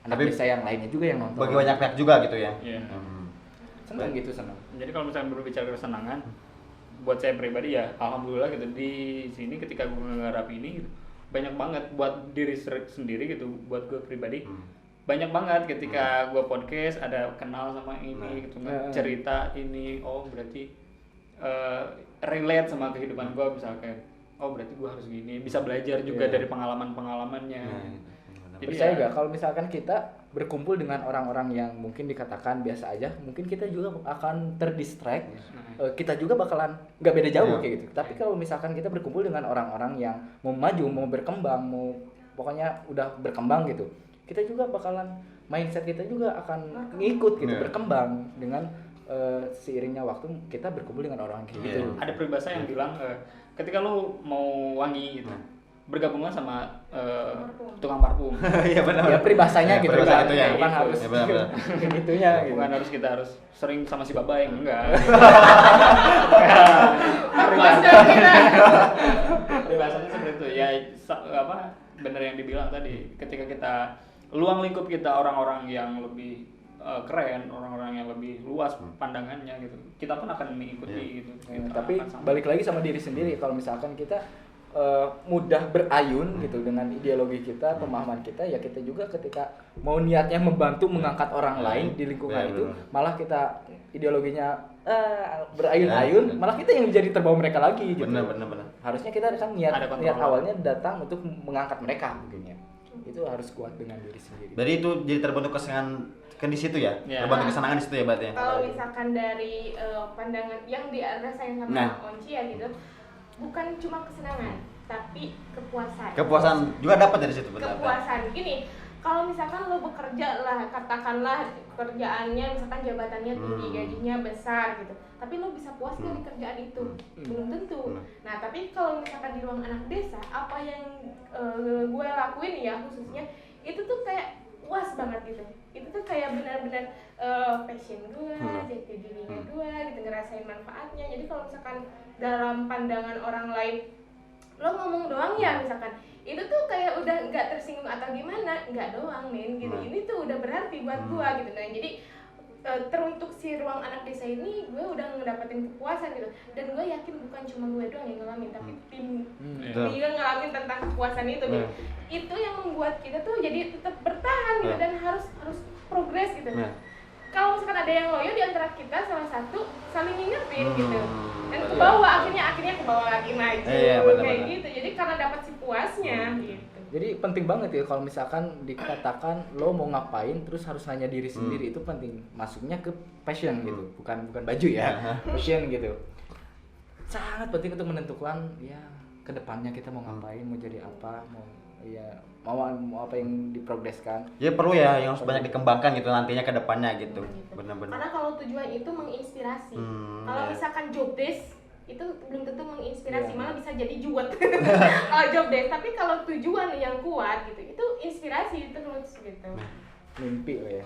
anak desa yang lainnya juga yang nonton. Bagi banyak pihak juga gitu ya. Senang gitu, senang. Jadi kalau misalnya berbicara kesenangan, buat saya pribadi ya alhamdulillah gitu di sini ketika gue menggarap ini gitu, banyak banget buat diri sendiri gitu, buat gue pribadi banyak banget ketika gue podcast ada kenal sama ini gitu, cerita ini berarti relate sama kehidupan gue, misalnya kayak berarti gue harus gini, bisa belajar juga dari pengalamannya. Jadi percaya gak kalau misalkan kita berkumpul dengan orang-orang yang mungkin dikatakan biasa aja, mungkin kita juga akan terdistract. Kita juga bakalan nggak beda jauh kayak gitu. Tapi kalau misalkan kita berkumpul dengan orang-orang yang mau maju, mau berkembang, pokoknya udah berkembang gitu, kita juga bakalan mindset kita juga akan ngikut gitu, berkembang dengan seiringnya waktu kita berkumpul dengan orang kayak gitu. Ada peribahasa yang bilang ketika lu mau wangi gitu, bergabunglah sama tukang parfum. Iya benar. Ya peribahasanya gitu kan. Itu ya. Bukan harus gitunya gitu. Bukan harus kita harus sering sama si babai, enggak. Peribahasanya seperti itu. Ya benar yang dibilang tadi. Ketika kita luang lingkup kita orang-orang yang lebih keren, orang-orang yang lebih luas pandangannya gitu, kita pun akan mengikuti gitu. Tapi balik lagi sama diri sendiri. Kalau misalkan kita mudah berayun gitu dengan ideologi kita, pemahaman kita, ya kita juga ketika mau niatnya membantu mengangkat orang lain di lingkungan itu, malah kita ideologinya berayun-ayun, malah kita yang jadi terbawa mereka lagi gitu. Benar. Harusnya kita kan niat awalnya datang untuk mengangkat mereka mungkin ya. Itu harus kuat dengan diri sendiri. Jadi itu jadi terbentuk kesenangan kan di situ ya? Terbentuk kesenangan di situ ya berarti ya. Kalau misalkan dari pandangan yang dirasain sama Onci ya gitu, bukan cuma kesenangan, tapi kepuasan. Kepuasan juga dapat dari situ benar. Kepuasan. Gini, kalau misalkan lo bekerja lah, katakanlah kerjaannya misalkan jabatannya tinggi, gajinya besar gitu, tapi lo bisa puas nggak di kerjaan itu? Belum tentu. Nah, tapi kalau misalkan di ruang anak desa, apa yang gue lakuin ya khususnya, itu tuh kayak puas banget gitu. Itu tuh kayak benar-benar passion gue, jati dirinya gue, gitu, ngerasain manfaatnya. Jadi kalau misalkan dalam pandangan orang lain lo ngomong doang ya misalkan, itu tuh kayak udah nggak tersinggung atau gimana, nggak doang men gitu. Ini tuh udah berarti buat gue gitu. Nah jadi teruntuk si ruang anak desa ini gue udah ngedapetin kepuasan gitu, dan gue yakin bukan cuma gue doang yang ngalamin, tapi tim dia ngalamin tentang kepuasan itu gitu. Itu yang membuat kita tuh jadi tetap bertahan gitu dan harus progres gitu. Kalau misalkan ada yang loyo di antara kita, salah satu saling ngingetin gitu, dan ke bawah akhirnya ke bawah lagi maju kayak gitu. Jadi karena dapat si puasnya gitu. Jadi penting banget ya kalau misalkan dikatakan lo mau ngapain terus harus hanya diri sendiri, itu penting. Masuknya ke passion gitu, bukan baju ya, passion gitu. Sangat penting untuk menentukan ya kedepannya kita mau ngapain, mau jadi apa, mau apa yang diprogreskan. Ya perlu ya yang harus banyak dikembangkan gitu nantinya ke depannya gitu. Benar-benar. Karena kalau tujuan itu menginspirasi. Kalau misalkan job desk itu belum tentu menginspirasi, malah bisa jadi juwet. Kalau job desk, tapi kalau tujuan yang kuat gitu, itu inspirasi terus gitu. mimpi lah ya.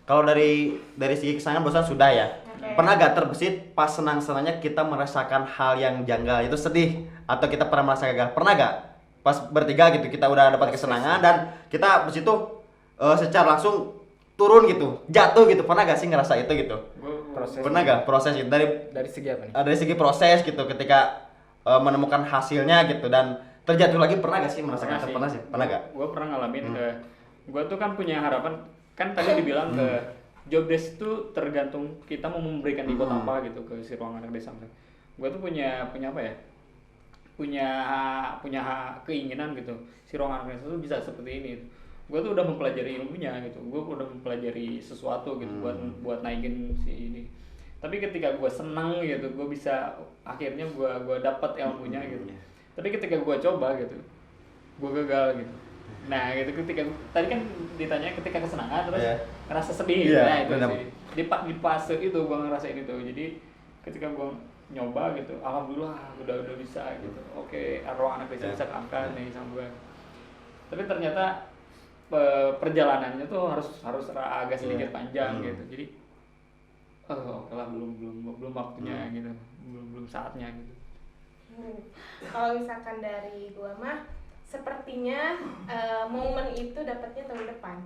Kalau dari segi kesenangan bosan sudah ya. Oke. Pernah gak terbesit pas senang-senangnya kita merasakan hal yang janggal itu sedih atau kita pernah merasa gagal? Pernah gak? Pas bertiga gitu kita udah dapat kesenangan dan kita di situ secara langsung turun gitu, jatuh gitu. Pernah gak sih ngerasa itu gitu? Proses Pernah gak proses gitu dari segi apa nih? dari segi proses gitu ketika menemukan hasilnya gitu dan terjatuh lagi, pernah gak sih merasakan itu? Pernah sih? Pernah gak? Gue pernah ngalamin gue tuh kan punya harapan, kan tadi dibilang ke job desk itu tergantung kita mau memberikan input apa gitu ke si ruang anak desa. Gue tuh punya apa ya? punya keinginan gitu si ruang anak desa tuh bisa seperti ini. Gue tuh udah mempelajari ilmunya gitu, gue udah mempelajari sesuatu gitu buat naikin si ini. Tapi ketika gue senang gitu, gue bisa akhirnya gue dapat ilmunya gitu. Tapi ketika gue coba gitu, gue gagal gitu. Nah gitu, ketika tadi kan ditanya ketika kesenangan terus ngerasa sedih gitu. Nah itu sih di fase itu gue ngerasain itu. Jadi ketika gue nyoba gitu, alhamdulillah udah bisa gitu. Oke, ruang anak desa bisa keangkat nih sama gue. Tapi ternyata perjalanannya tuh harus agak sedikit panjang gitu. Jadi oke lah, belum waktunya gitu, belum saatnya gitu. Kalau misalkan dari gua mah sepertinya momen itu dapatnya tahun depan.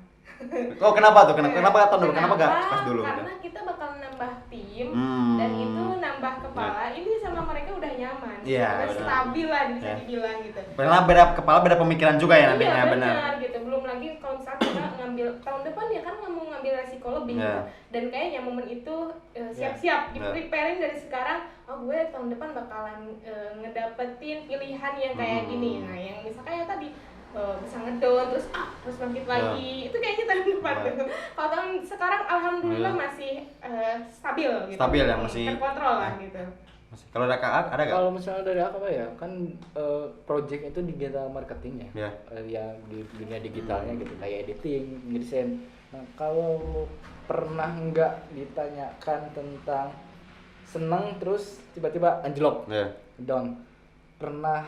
Oh kenapa tuh? Kenapa tahun depan? Kenapa gak pas dulu? Karena kita bakal nambah tim dan itu nambah kepala. Ini sama mereka udah nyaman, udah stabil lah bisa dibilang gitu. Karena beda kepala, beda pemikiran juga ya nantinya. Iya benar gitu. Belum lagi kalau misalnya kita ngambil tahun depan ya kan nggak mau ngambil resiko lebih gitu. Dan kayaknya momen itu siap-siap di-preparing dari sekarang. Oh gue tahun depan bakalan ngedapetin pilihan yang kayak gini. Nah yang misalkan ya tadi bisa ngedown terus bangkit lagi, itu kayaknya tahun depan tuh. Kalau tahun sekarang alhamdulillah masih stabil gitu, stabil ya, masih terkontrol lah gitu. Kalau ada KA ada gak? Kalau misalnya dari aku apa ya, kan project itu digital marketing ya, yang di dunia digitalnya gitu, kayak editing, ngedesain. Nah kalau pernah nggak ditanyakan tentang seneng terus tiba-tiba anjlok, down. Pernah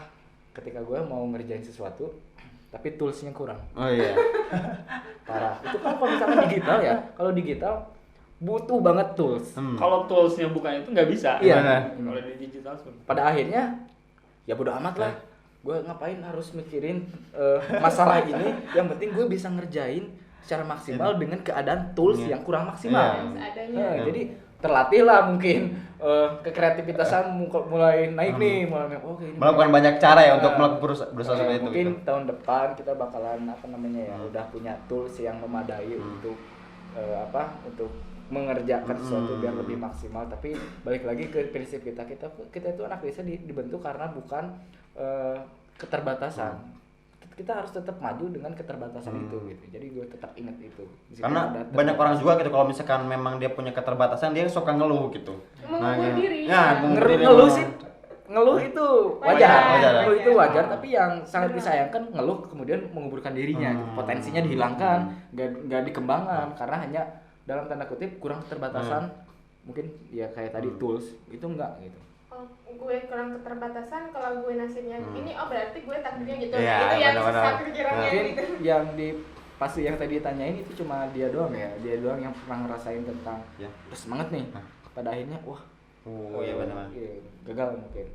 ketika gue mau ngerjain sesuatu tapi toolsnya kurang. Oh iya. Parah. Itu kan kalau misalkan digital ya, kalau digital butuh banget tools. Kalau toolsnya bukan itu nggak bisa. Iya. Kalau di digital seperti. Pada akhirnya ya bodo amat lah. Gue ngapain harus mikirin masalah ini? Yang penting gue bisa ngerjain secara maksimal dengan keadaan tools yang kurang maksimal. Jadi terlatih lah mungkin kekreativitasan mulai naik nih, melakukan banyak cara ya untuk melakukan berusaha seperti itu. Mungkin gitu. Tahun depan kita bakalan udah punya tools yang memadai untuk untuk mengerjakan sesuatu biar lebih maksimal. Tapi balik lagi ke prinsip kita itu anak desa dibentuk karena bukan keterbatasan. Kita harus tetap maju dengan keterbatasan itu gitu. Jadi gue tetap ingat itu. Karena banyak orang juga gitu kalau misalkan memang dia punya keterbatasan dia suka ngeluh gitu. Mengukur diri. Ngeluh sih. Ngeluh itu wajar. Ngeluh itu wajar, Ya. tapi yang sangat disayangkan ngeluh kemudian menguburkan dirinya. Potensinya dihilangkan, enggak dikembangkan karena hanya dalam tanda kutip kurang keterbatasan. Mungkin ya kayak tadi tools itu enggak gitu. Gue kurang keterbatasan, kalau gue nasibnya ini berarti gue takdirnya gitu. Iya, itu yang benar-benar. satu pikirannya Mungkin gitu. yang pasti yang tadi ditanyain itu cuma dia doang ya. Dia doang yang pernah ngerasain tentang terus semangat nih. Pada akhirnya iya benar. Gagal mungkin.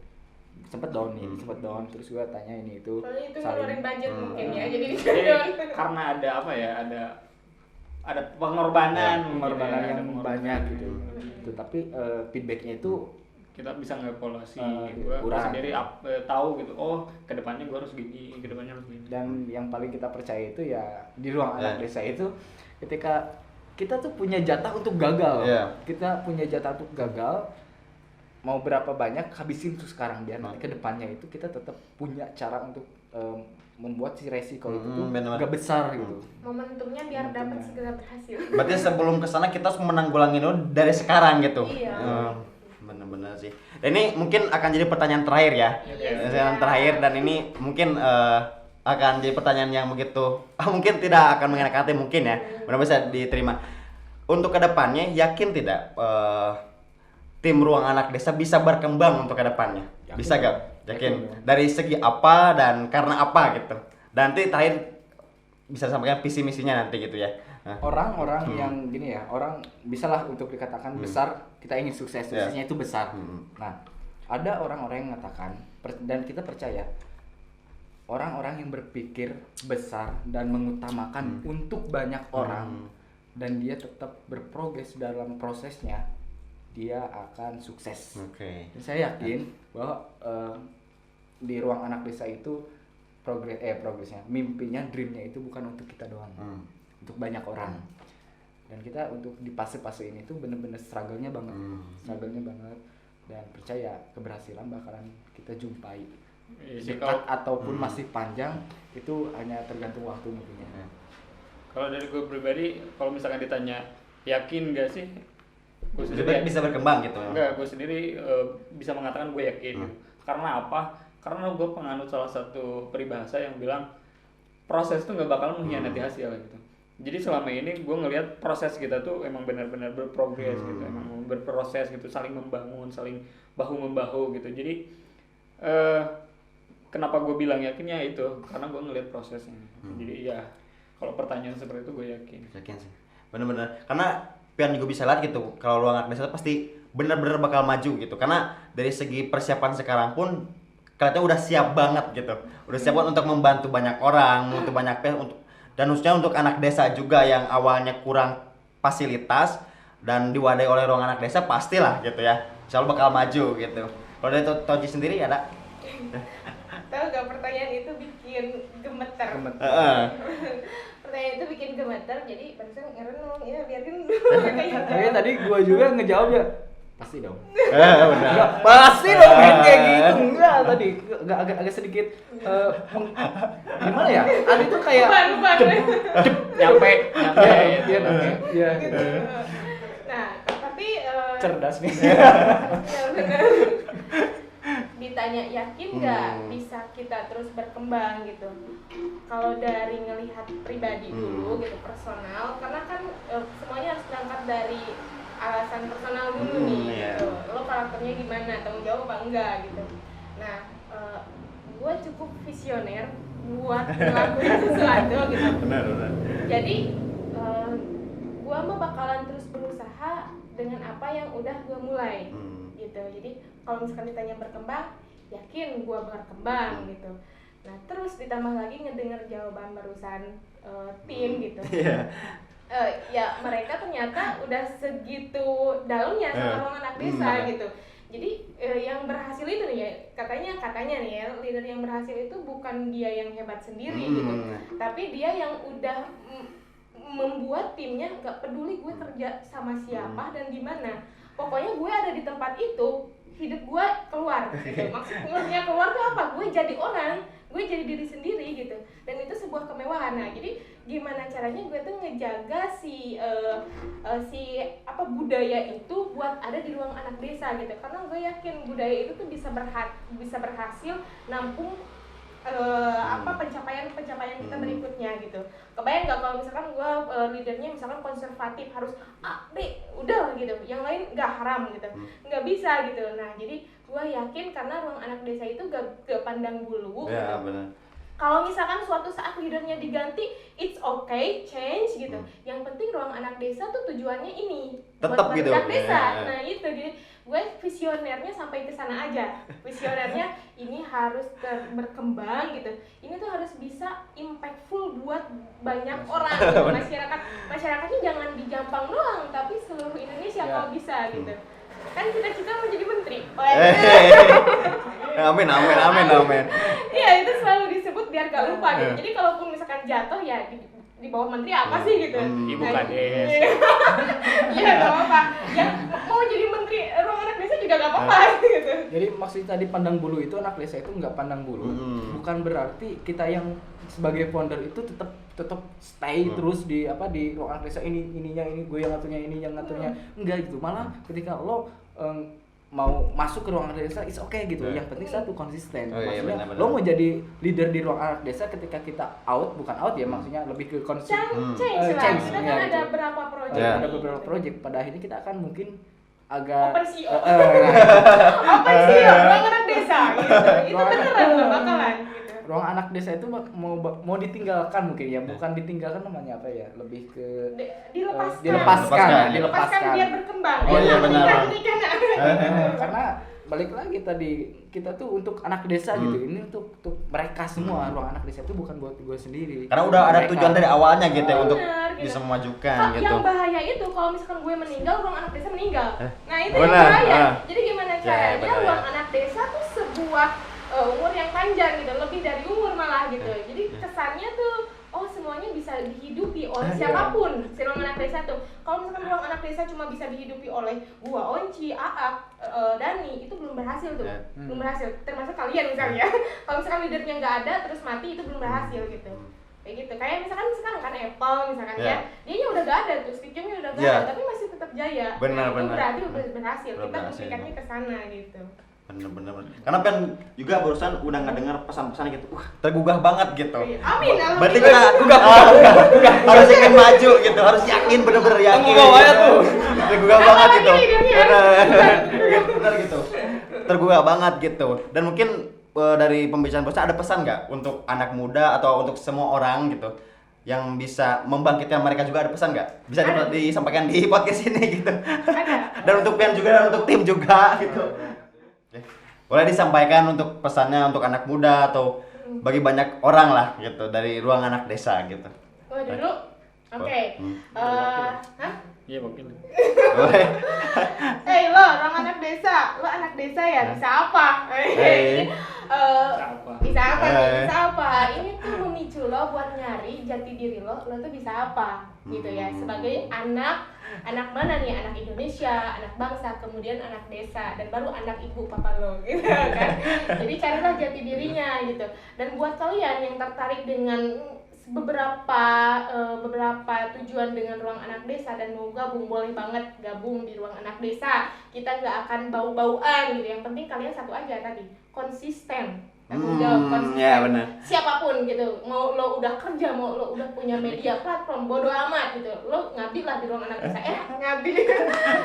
Sempet down terus gue tanya ini itu. Soalnya itu ngeluarin budget mungkin ya. Jadi Karena ada ada pengorbanan yang banyak gitu. Tapi feedbacknya itu kita bisa ngevaluasi gitu. gue sendiri tahu gitu, kedepannya gue harus gini, kedepannya harus gini. Dan yang paling kita percaya itu ya di ruang anak desa itu ketika kita tuh punya jatah untuk gagal. Kita punya jatah untuk gagal, mau berapa banyak habisin tuh sekarang, biar nanti kedepannya itu kita tetap punya cara untuk membuat si resiko itu tuh gak besar gitu. Momentumnya biar dapat segera berhasil. Berarti sebelum kesana kita harus menanggulangi dulu dari sekarang gitu. Iya. Bener-bener sih. Dan ini mungkin akan jadi pertanyaan terakhir ya. Pertanyaan terakhir, dan ini mungkin akan jadi pertanyaan yang begitu mungkin tidak akan mengenakan hati mungkin ya. Mudah-mudahan bisa diterima. Untuk kedepannya yakin tidak tim ruang anak desa bisa berkembang untuk kedepannya? Bisa gak? Yakin. Dari segi apa dan karena apa gitu. Dan nanti terakhir bisa disampaikan visi misinya nanti gitu ya. orang-orang yang gini ya, orang bisalah untuk dikatakan besar, kita ingin sukses, suksesnya itu besar. Nah, ada orang-orang yang mengatakan dan kita percaya orang-orang yang berpikir besar dan mengutamakan untuk banyak orang dan dia tetap berprogres dalam prosesnya, dia akan sukses. Dan saya yakin bahwa di ruang anak desa itu progresnya, mimpinya, dreamnya itu bukan untuk kita doang, untuk banyak orang. Dan kita untuk di fase-fase ini tuh bener-bener struggle-nya banget, dan percaya keberhasilan bakalan kita jumpai. Dekat ataupun masih panjang itu hanya tergantung waktu mungkin ya. Kalau dari gue pribadi, kalau misalkan ditanya yakin gak sih, gue Lebih sendiri bisa berkembang gitu. enggak, gue sendiri bisa mengatakan gue yakin. Karena apa? Karena gue penganut salah satu peribahasa yang bilang proses tuh nggak bakal mengkhianati hasil gitu. Jadi selama ini gue ngelihat proses kita tuh emang benar-benar berprogres gitu, emang berproses gitu, saling membangun, saling bahu membahu gitu. Jadi kenapa gue bilang yakinnya itu karena gue ngelihat prosesnya. Jadi ya kalau pertanyaan seperti itu gue yakin sih, bener-bener. Karena Pian juga bisa lihat gitu, kalau ruang anak desa pasti bener-bener bakal maju gitu. Karena dari segi persiapan sekarang pun kalian udah siap banget gitu, udah siap banget untuk membantu banyak orang, untuk banyak pihak, untuk dan khususnya untuk anak desa juga yang awalnya kurang fasilitas dan diwadahi oleh ruang anak desa, pastilah gitu ya, insya Allah bakal maju gitu. Kalau dari Toji sendiri ada? Tahu gak, pertanyaan itu bikin gemeter. Pertanyaan itu bikin gemeter, jadi barusan ngerenung, ya biarin dulu. Tapi tadi gua juga ngejawab ya, pasti dong. Benar. Pasti dong kayak gitu. Enggak tadi agak sedikit gimana ya? Tadi tuh kayak Bukan. nyampe dia ya. Gitu. Nah, tapi Cerdas nih. ya benar. Ditanya yakin nggak bisa kita terus berkembang gitu. Kalau dari ngelihat pribadi dulu gitu, personal, karena kan semuanya harus berangkat dari alasan personal dulu nih gitu. Lo karakternya gimana, tanggung jawab apa enggak gitu. Nah, gue cukup visioner buat ngelakuin sesuatu gitu. Benar. Jadi gue mah bakalan terus berusaha dengan apa yang udah gue mulai gitu. Jadi kalau misalkan ditanya berkembang, yakin gue berkembang gitu. Nah terus ditambah lagi ngedenger jawaban barusan tim gitu. Ya mereka ternyata udah segitu dalamnya sama ruang anak desa gitu. Jadi yang berhasil itu nih ya, katanya nih ya, leader yang berhasil itu bukan dia yang hebat sendiri gitu, tapi dia yang udah membuat timnya nggak peduli gue kerja sama siapa dan di mana, pokoknya gue ada di tempat itu, hidup gue keluar gitu. Maksudnya keluar tuh apa? Gue jadi orang, gue jadi diri sendiri gitu, dan itu sebuah kemewahan. Nah jadi gimana caranya gue tuh ngejaga si budaya itu buat ada di ruang anak desa gitu, karena gue yakin budaya itu tuh bisa berhasil nampung pencapaian kita berikutnya gitu. Kebayang nggak kalau misalkan gue leadernya misalkan konservatif, harus udah gitu, yang lain nggak haram gitu, nggak bisa gitu. Nah jadi gue yakin karena ruang anak desa itu gak pandang bulu Ya, gitu. benar. Kalau misalkan suatu saat leadernya diganti, it's okay, change gitu. Yang penting ruang anak desa tuh tujuannya ini Tetap buat gitu. anak desa. Ya. Nah itu jadi gue visionernya sampai ke sana aja. Visionernya ini harus berkembang gitu. Ini tuh harus bisa impactful buat banyak orang gitu. Masyarakatnya jangan di Jampang doang, tapi seluruh Indonesia kalau bisa gitu. Kan cita-cita mau jadi menteri. Amin. Iya, itu selalu disebut biar gak lupa gitu. Jadi kalaupun misalkan jatuh ya di bawah menteri apa sih gitu. Ibu Nah, Kades. Iya, gak apa-apa. Ya mau jadi menteri ruang anak desa juga gak apa-apa gitu. Jadi maksudnya tadi pandang bulu itu, anak desa itu nggak pandang bulu. Bukan berarti kita yang sebagai founder itu tetap stay terus di ruang anak desa ininya gue yang ngaturnya, ini yang ngaturnya. Enggak gitu. Malah ketika lo mau masuk ke ruang anak desa, it's okay gitu. Yang penting satu konsisten. Maksudnya benar. lo mau jadi leader di ruang anak desa ketika kita bukan out ya, maksudnya lebih ke konsisten. Change lah. Kita kan ya, ada gitu. berapa project. Ada beberapa project. Pada akhirnya kita akan mungkin agak Open CEO. Open CEO ruang anak desa gitu. Itu beneran loh bakalan gitu. ruang anak desa itu mau ditinggalkan mungkin ya, bukan ditinggalkan namanya apa ya, lebih ke dilepaskan biar berkembang. Oh iya benar. Karena balik lagi tadi kita tuh untuk anak desa gitu, ini untuk mereka semua. Ruang anak desa itu bukan buat gue sendiri, karena udah ada mereka. tujuan dari awalnya gitu ya, untuk Bener, gitu. bisa memajukan gitu. Yang bahaya itu kalau misalkan gue meninggal, ruang anak desa meninggal. Nah itu Bener, yang bahaya. ah. Jadi gimana Ya, caranya bener, ruang ya. anak desa tuh sebuah umur yang panjang gitu, lebih dari umur malah gitu. Jadi kesannya tuh semuanya bisa dihidupi oleh siapapun si ruang anak desa tuh. Kalau misalkan ruang anak desa cuma bisa dihidupi oleh gua, Onci, Aak, Dani, itu belum berhasil tuh. Belum berhasil. Termasuk kalian misalnya. Kalau misalkan leadernya nggak ada terus mati, itu belum berhasil gitu. Kayak gitu. Kayak misalkan sekarang kan Apple misalkan ya, dianya udah gak ada tuh, Steve Jobs udah gak ada, tapi masih tetap jaya. Benar, Itu benar. berarti udah berhasil. Udah Kita berhasil. pikirnya ke sana gitu. Bener. Karena kan juga barusan udah ngedengar pesan-pesan gitu, tergugah banget gitu. Amin. Berarti kita gugah harus yakin maju gitu, harus yakin bener-bener yakin. Tergugah banget tuh. Tergugah banget Apa gitu. lagi lidahnya? Bener gitu. Tergugah banget gitu. Dan mungkin dari pembicaraan bos ada pesan nggak untuk anak muda atau untuk semua orang gitu yang bisa membangkitkan mereka, juga ada pesan nggak? Bisa disampaikan di podcast ini gitu. Ada. Dan untuk Pian juga dan untuk tim juga gitu. Boleh disampaikan untuk pesannya untuk anak muda atau bagi banyak orang lah gitu dari ruang anak desa gitu. Oh dulu. Oke. Hah? Iya mungkin. Boleh. Lo orang anak desa, lo anak desa ya, bisa apa? Bisa apa nih? Bisa apa? Ini tuh memicu lo buat nyari jati diri lo tuh bisa apa? Gitu ya. Sebagai anak mana nih? Anak Indonesia, anak bangsa, kemudian anak desa, dan baru anak ibu papa lo gitu kan. Jadi carilah jati dirinya gitu. Dan buat kalian yang tertarik dengan beberapa tujuan dengan ruang anak desa dan mau gabung, boleh banget gabung di ruang anak desa. Kita nggak akan bau-bauan gitu. Yang penting kalian satu aja tadi, konsisten. Konsisten. Ya benar. Siapapun gitu, mau lo udah kerja, mau lo udah punya media platform, bodo amat gitu, lo ngabdi lah di ruang anak desa, ngabdi.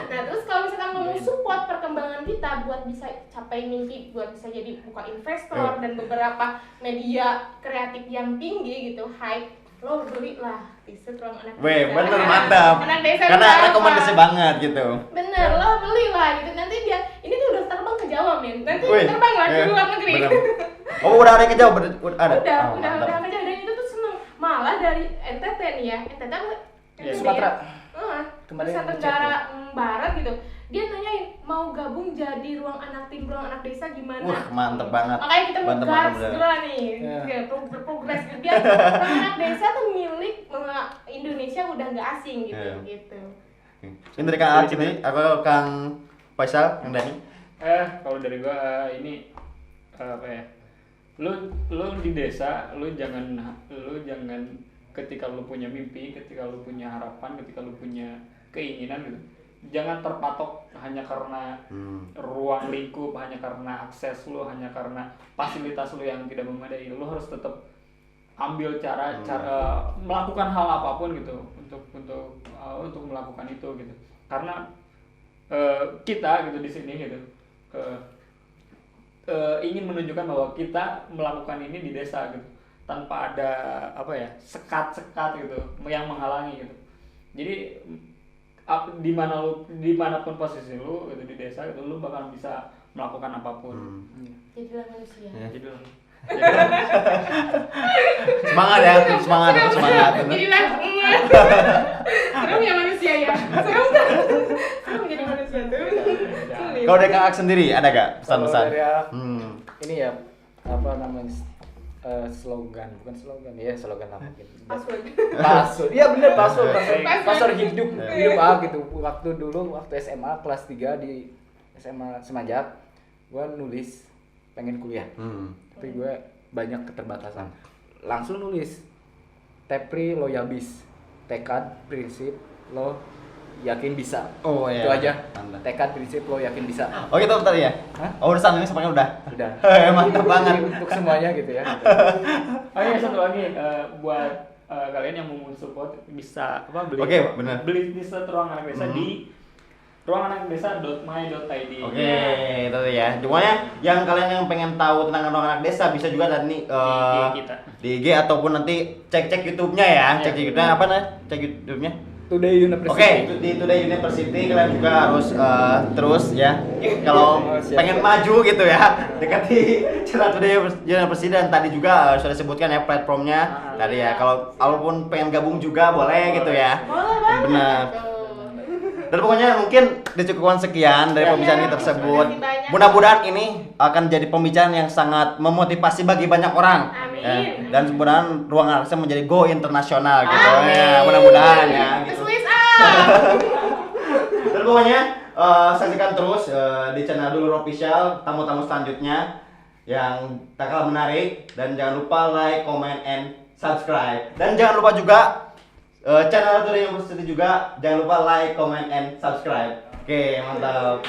Nah terus kalau misalkan lo mau support perkembangan kita buat bisa capai mimpi, buat bisa jadi buka investor dan beberapa media kreatif yang tinggi gitu, hype, lo belilah t-shirt ruang anak desa. Weh, bener, mantap. Anak desa Karena berapa? rekomendasi banget gitu. Bener, lo belilah gitu, nanti dia ini tuh udah terbang ke Jawa men, nanti Wih, terbang lah ke luar negeri. bener. Oh udah ada yang kejauh, ada. Udah kerja, dan itu tuh seneng. Malah dari NTT nih ya, NTT apa? Sumatera. Nusa Tenggara Barat gitu. Dia nanyain mau gabung jadi ruang anak desa gimana? Wah, mantep banget. Makanya kita mau Mantep, gas mantep, segera nih, Ya. berprogres gitu. Biar ruang anak desa tuh milik Indonesia udah nggak asing gitu, Iya. gitu. Ini dari Kang Arci nih, aku Kang Faisal, Kang Dani. Kalau dari gua ini apa ya? Lu di desa, lu jangan ketika lu punya mimpi, ketika lu punya harapan, ketika lu punya keinginan gitu, jangan terpatok hanya karena ruang lingkup, hanya karena akses lu, hanya karena fasilitas lu yang tidak memadai. Lu harus tetap ambil cara melakukan hal apapun gitu untuk melakukan itu gitu. Karena kita gitu di sini gitu ingin menunjukkan bahwa kita melakukan ini di desa gitu, tanpa ada sekat-sekat gitu yang menghalangi gitu. Jadi dimanapun posisi lu gitu di desa gitu, lu bakal bisa melakukan apapun. Jadilah manusia. Jadilah Semangat ya, semangat. Jadilah serem ya manusia ya. Serem jadi manusia tuh. Kalau dari Kang Ak sendiri ada gak pesan-pesan? Kalau dari Ak, ini ya apa namanya, slogan, bukan slogan ya, slogan apa gitu. Password. Iya bener, password hidup gitu. Waktu SMA kelas 3 di SMA Semajak, gua nulis pengen kuliah. Tapi gue banyak keterbatasan. Langsung nulis Tepri lo yabis, tekad prinsip lo yakin bisa. Oh iya. Itu aja. Mantap. Tekad prinsip lo yakin bisa. Oh gitu tadi ya? Hah? Oh udah sampai semuanya udah? Udah. Mantap banget. Jadi untuk semuanya gitu ya. Oh iya, satu lagi buat kalian yang mau support bisa beli Oke, benar. beli t-shirt ruang anak desa di ruanganakdesa.my.id. Oke, itu ya. Semuanya yang kalian yang pengen tahu tentang Ruang Anak Desa bisa juga tadi Di IG kita. di IG ataupun nanti cek YouTube-nya ya. Cek YouTube-nya apa nih? Cek YouTube-nya. Today University. Oke, di Today University kalian juga harus terus ya. Kalau pengen maju gitu ya, dekati channel Today University dan tadi juga sudah disebutkan ya platformnya. Tadi ya, kalau walaupun pengen gabung juga boleh gitu ya. Boleh banget. Benar. Tuh. Dan pokoknya mungkin dicukupkan sekian dari pembicaraan ini tersebut. terima kasih banyak. Mudah-mudahan ini akan jadi pembicaraan yang sangat memotivasi bagi banyak orang. Amin. Ya. Dan mudah-mudahan Ruang Anak Desa menjadi go internasional gitu. Amin. Ya, mudah-mudahan ya gitu. Swiss up. Dan pokoknya saksikan terus di channel Dulur Official tamu-tamu selanjutnya yang tak kalah menarik, dan jangan lupa like, comment, and subscribe. Dan jangan lupa juga channel Today University juga jangan lupa like, comment, and subscribe. Oke, mantap.